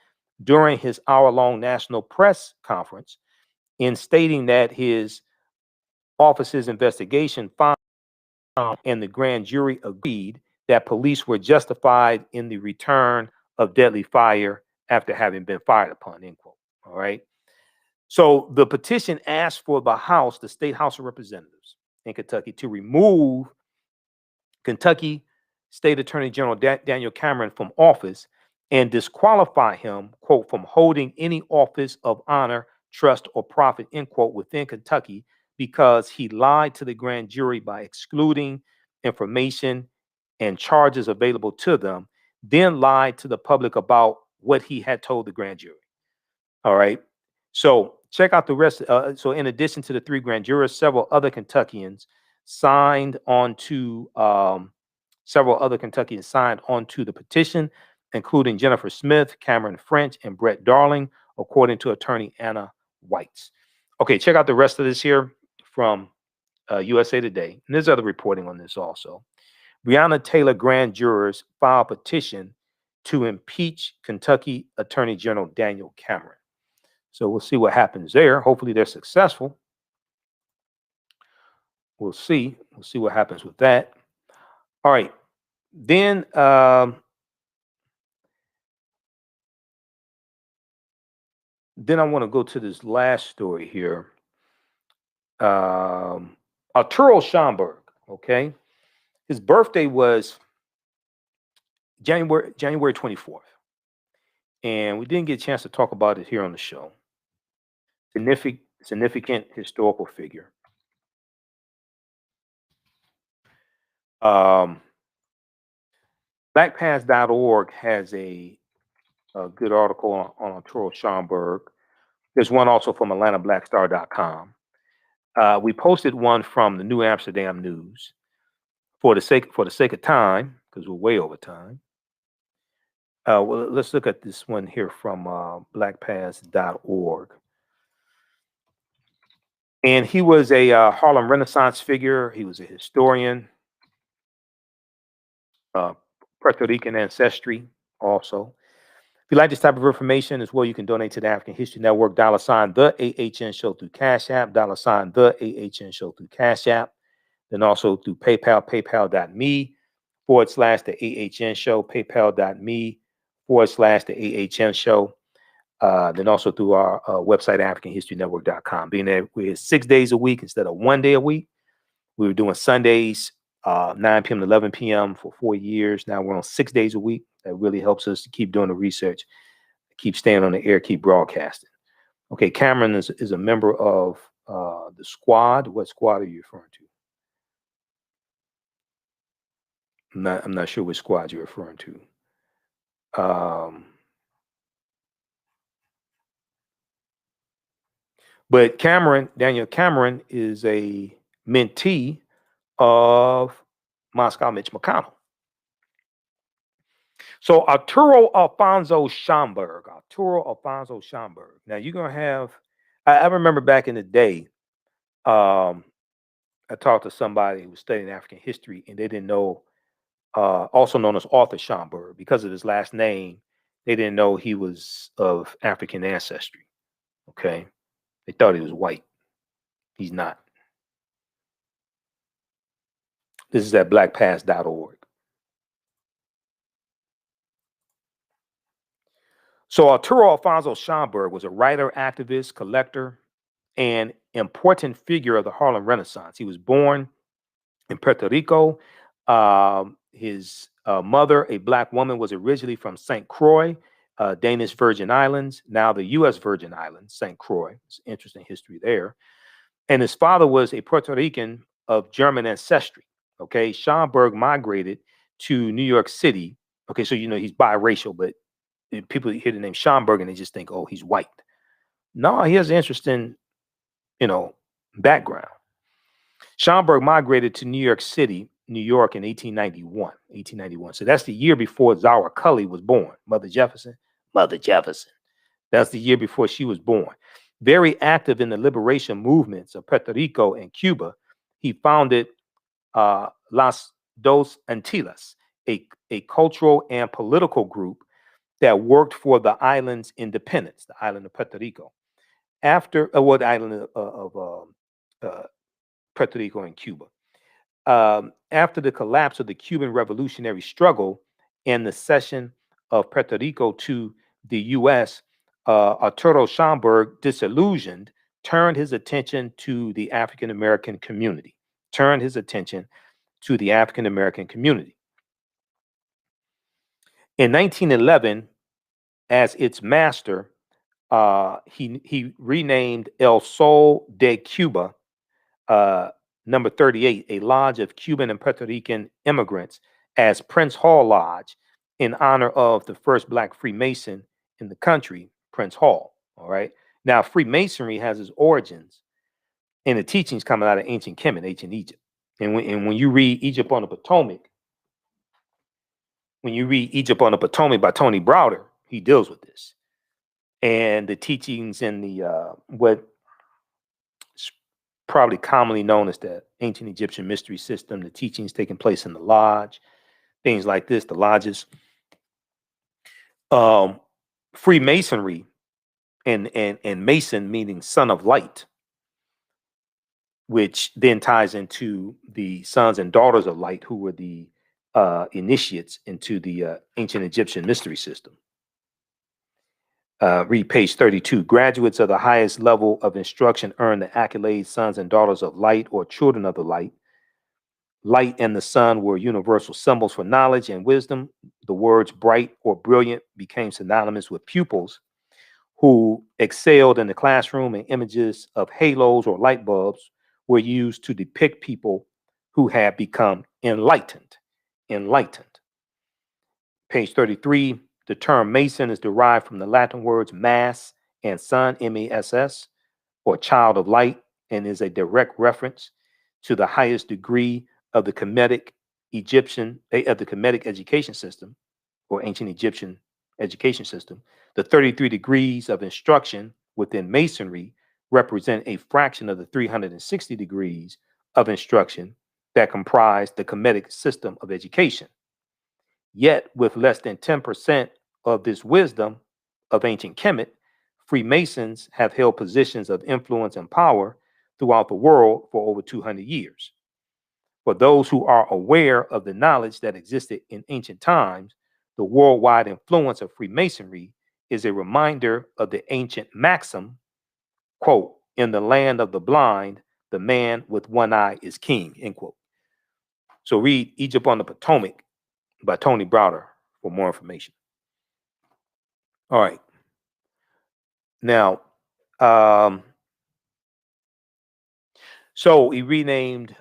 during his hour-long national press conference in stating that his office's investigation found and the grand jury agreed that police were justified in the return of deadly fire after having been fired upon, end quote. All right. So the petition asked for the state House of Representatives in Kentucky to remove Kentucky State Attorney General Daniel Cameron from office and disqualify him, quote, from holding any office of honor, trust, or profit, end quote, within Kentucky because he lied to the grand jury by excluding information and charges available to them, then lied to the public about what he had told the grand jury. All right. So check out the rest. So in addition to the 3 grand jurors, several other Kentuckians signed on to the petition, including Jennifer Smith, Cameron French, and Brett Darling, according to attorney Anna Whites. Okay, check out the rest of this here from USA Today. And there's other reporting on this also. Breonna Taylor grand jurors file petition to impeach Kentucky Attorney General Daniel Cameron. So we'll see what happens there. Hopefully they're successful. we'll see. We'll see what happens with that. All right. Then then I want to go to this last story here. Arturo Schomburg. Okay, his birthday was January 24th, and we didn't get a chance to talk about it here on the show. Significant historical figure. Blackpast.org has a good article on Arturo Schomburg. There's one also from AtlantaBlackStar.com. We posted one from the New Amsterdam News. For the sake of time, because we're way over time. Well, let's look at this one here from blackpast.org. And he was a Harlem Renaissance figure. He was a historian, Puerto Rican ancestry also. If you like this type of information as well, you can donate to the African History Network, $ the AHN Show through Cash App, $ the AHN Show through Cash App, then also through PayPal, paypal.me/the AHN Show, paypal.me/the AHN Show, then also through our website, AfricanHistoryNetwork.com. Being that we're 6 days a week instead of 1 day a week, we were doing Sundays, 9 p.m. to 11 p.m. for 4 years. Now we're on 6 days a week. That really helps us to keep doing the research, keep staying on the air, keep broadcasting. Okay, Cameron is a member of the squad. What squad are you referring to? I'm not sure which squad you're referring to. But Daniel Cameron is a mentee of Moscow Mitch McConnell. So Arturo Alfonso Schomburg. Now you're gonna have. I remember back in the day, I talked to somebody who was studying African history, and they didn't know, also known as Arthur Schomburg, because of his last name. They didn't know he was of African ancestry. Okay, they thought he was white. He's not. This is at blackpast.org. So Arturo Alfonso Schomburg was a writer, activist, collector, and important figure of the Harlem Renaissance. He was born in Puerto Rico. His mother, a black woman, was originally from St. Croix, Danish Virgin Islands, now the U.S. Virgin Islands, St. Croix. It's interesting history there. And his father was a Puerto Rican of German ancestry. Okay, Schomburg migrated to New York City. Okay, so he's biracial, but people hear the name Schomburg and they just think, oh, he's white. No, he has an interesting, background. Schomburg migrated to New York City, New York in 1891. So that's the year before Zara Cully was born. Mother Jefferson. That's the year before she was born. Very active in the liberation movements of Puerto Rico and Cuba, he founded Las Dos Antillas, a cultural and political group that worked for the island's independence, the island of Puerto Rico. After the island of Puerto Rico and Cuba. After the collapse of the Cuban revolutionary struggle and the cession of Puerto Rico to the U.S., Arturo Schomburg, disillusioned, turned his attention to the African American community. In 1911, as its master, he renamed El Sol de Cuba, number 38, a lodge of Cuban and Puerto Rican immigrants, as Prince Hall Lodge, in honor of the first Black Freemason in the country, Prince Hall. All right. Now, Freemasonry has its origins in the teachings coming out of ancient Kemet, ancient Egypt. And when you read Egypt on the Potomac, by Tony Browder, he deals with this. And the teachings in the what is probably commonly known as the ancient Egyptian mystery system, the teachings taking place in the lodge, things like this, the lodges. Freemasonry and Mason meaning son of light. which then ties into the sons and daughters of light, who were the initiates into the ancient Egyptian mystery system. Read page 32. Graduates of the highest level of instruction earn the accolades sons and daughters of light, or children of the light. Light and the sun were universal symbols for knowledge and wisdom. The words bright or brilliant became synonymous with pupils who excelled in the classroom, and images of halos or light bulbs were used to depict people who had become enlightened. Enlightened. Page 33, the term Mason is derived from the Latin words mass and sun, M-A-S-S, or child of light, and is a direct reference to the highest degree of the Kemetic education system, or ancient Egyptian education system. The 33 degrees of instruction within Masonry represent a fraction of the 360 degrees of instruction that comprise the Kemetic system of education. Yet, with less than 10% of this wisdom of ancient Kemet, Freemasons have held positions of influence and power throughout the world for over 200 years. For those who are aware of the knowledge that existed in ancient times, the worldwide influence of Freemasonry is a reminder of the ancient maxim, quote, in the land of the blind, the man with one eye is king, end quote. So read Egypt on the Potomac by Tony Browder for more information. All right. Now, so he renamed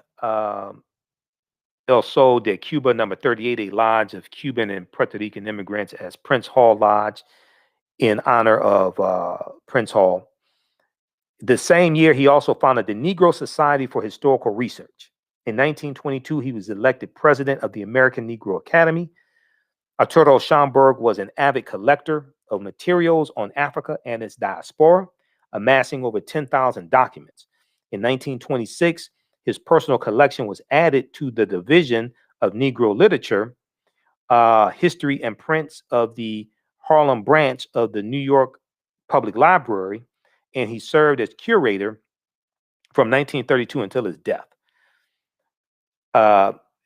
El Sol de Cuba number 38, a lodge of Cuban and Puerto Rican immigrants, as Prince Hall Lodge, in honor of Prince Hall. The same year, he also founded the Negro Society for Historical Research. In 1922, he was elected president of the American Negro Academy. Arturo Schomburg was an avid collector of materials on Africa and its diaspora, amassing over 10,000 documents. In 1926, his personal collection was added to the Division of Negro Literature, History and Prints of the Harlem branch of the New York Public Library, and he served as curator from 1932 until his death.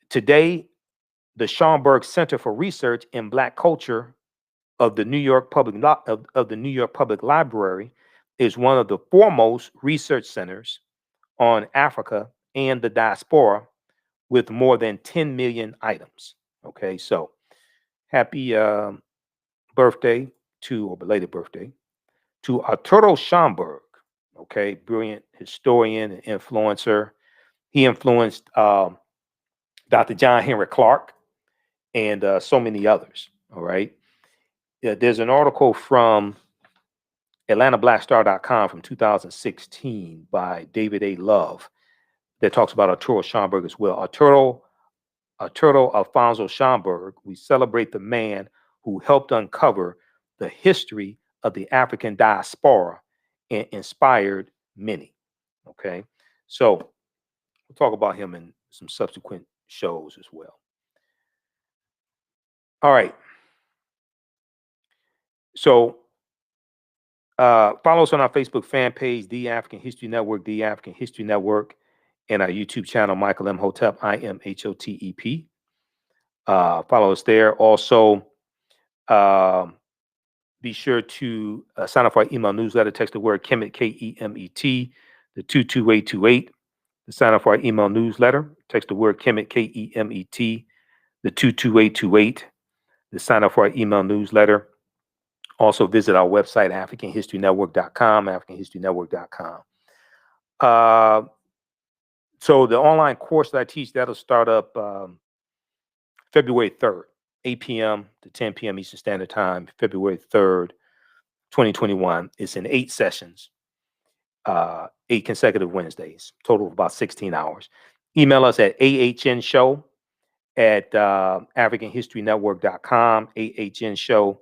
Today, the Schomburg Center for Research in Black Culture of the New York Public Library is one of the foremost research centers on Africa and the diaspora, with more than 10 million items. Okay, so happy birthday to, or belated birthday, to Arturo Schomburg. Okay, brilliant historian and influencer. He influenced Dr. John Henry Clark and so many others. All right. There's an article from AtlantaBlackStar.com from 2016 by David A. Love that talks about Arturo Schomburg as well. Arturo Alfonso Schomburg, we celebrate the man who helped uncover the history of the African diaspora and inspired many. Okay, so we'll talk about him in some subsequent shows as well. All right. So follow us on our Facebook fan page, The African History Network, The African History Network, and our YouTube channel, Michael Imhotep, Imhotep. Follow us there. Also, be sure to sign up for our email newsletter. Text the word Kemet, K-E-M-E-T, the 22828. To sign up for our email newsletter, text the word Kemet, K-E-M-E-T, the 22828. To sign up for our email newsletter. Also visit our website, AfricanHistoryNetwork.com, AfricanHistoryNetwork.com. So the online course that I teach, that'll start up February 3rd, 8 p.m. to 10 p.m. Eastern Standard Time, February 3rd, 2021. It's in 8 sessions, 8 consecutive Wednesdays, total of about 16 hours. Email us at AHNShow at AfricanHistoryNetwork.com, AHNShow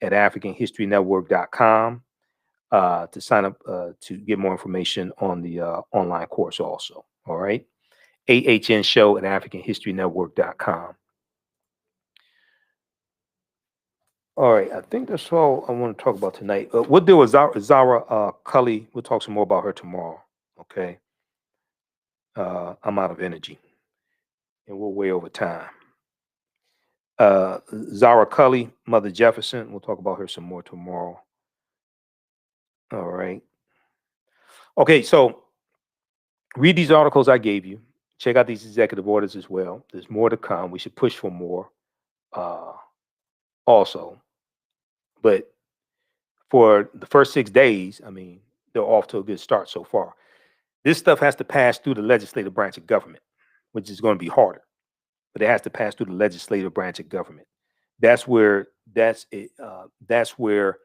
at AfricanHistoryNetwork.com to sign up to get more information on the online course also. All right. AHNShow at AfricanHistoryNetwork.com. All right. I think that's all I want to talk about tonight. We'll deal with Zara Cully. We'll talk some more about her tomorrow. Okay. I'm out of energy, and we're way over time. Zara Cully, Mother Jefferson. We'll talk about her some more tomorrow. All right. Okay, so read these articles I gave you. Check out these executive orders as well. There's more to come. We should push for more also. But for the first 6 days, I mean, they're off to a good start so far. This stuff has to pass through the legislative branch of government, which is going to be harder. But it has to pass through the legislative branch of government. That's where that's where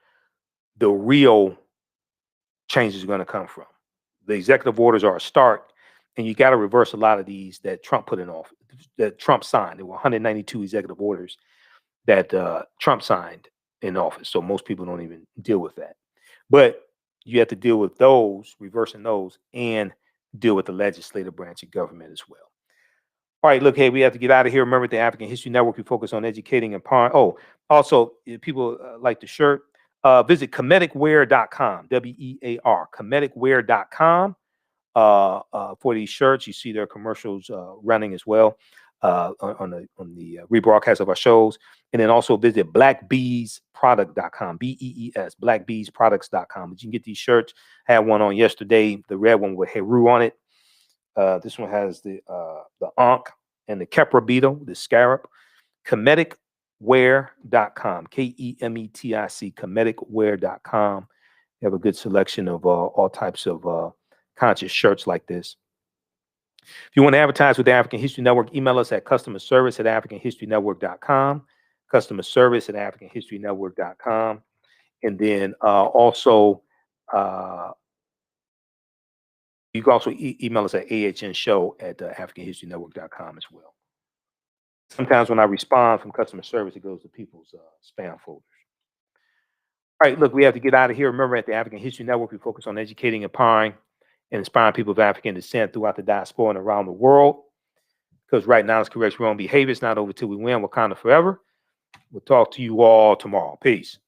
the real change is going to come from. The executive orders are a start, and you got to reverse a lot of these that Trump put in office, that Trump signed. There were 192 executive orders that Trump signed in office. So most people don't even deal with that. But you have to deal with those, reversing those, and deal with the legislative branch of government as well. All right, look, hey, we have to get out of here. Remember, the African History Network, we focus on educating and empowering. Oh, also, if people like the shirt, visit comedicwear.com, WEAR, comedicwear.com for these shirts. You see their commercials running as well on the rebroadcast of our shows. And then also visit blackbeesproduct.com, BEES, blackbeesproducts.com. But you can get these shirts. I had one on yesterday, the red one with Heru on it. This one has the ankh and the Kepra beetle, the scarab. Comedicwear.com, KEMETIC, comedicwear.com. You have a good selection of all types of conscious shirts like this. If you want to advertise with the African History Network, email us at customerservice@africanhistorynetwork.com, customerservice@africanhistorynetwork.com. And then also, you can also email us at TheAHNShow@africanhistorynetwork.com as well. Sometimes when I respond from customer service, it goes to people's spam folders. All right, look, we have to get out of here. Remember, at the African History Network, we focus on educating, empowering, and inspiring people of African descent throughout the diaspora and around the world. Because right now, it's correct wrong behavior. It's not over till we win. Wakanda forever. We'll talk to you all tomorrow. Peace.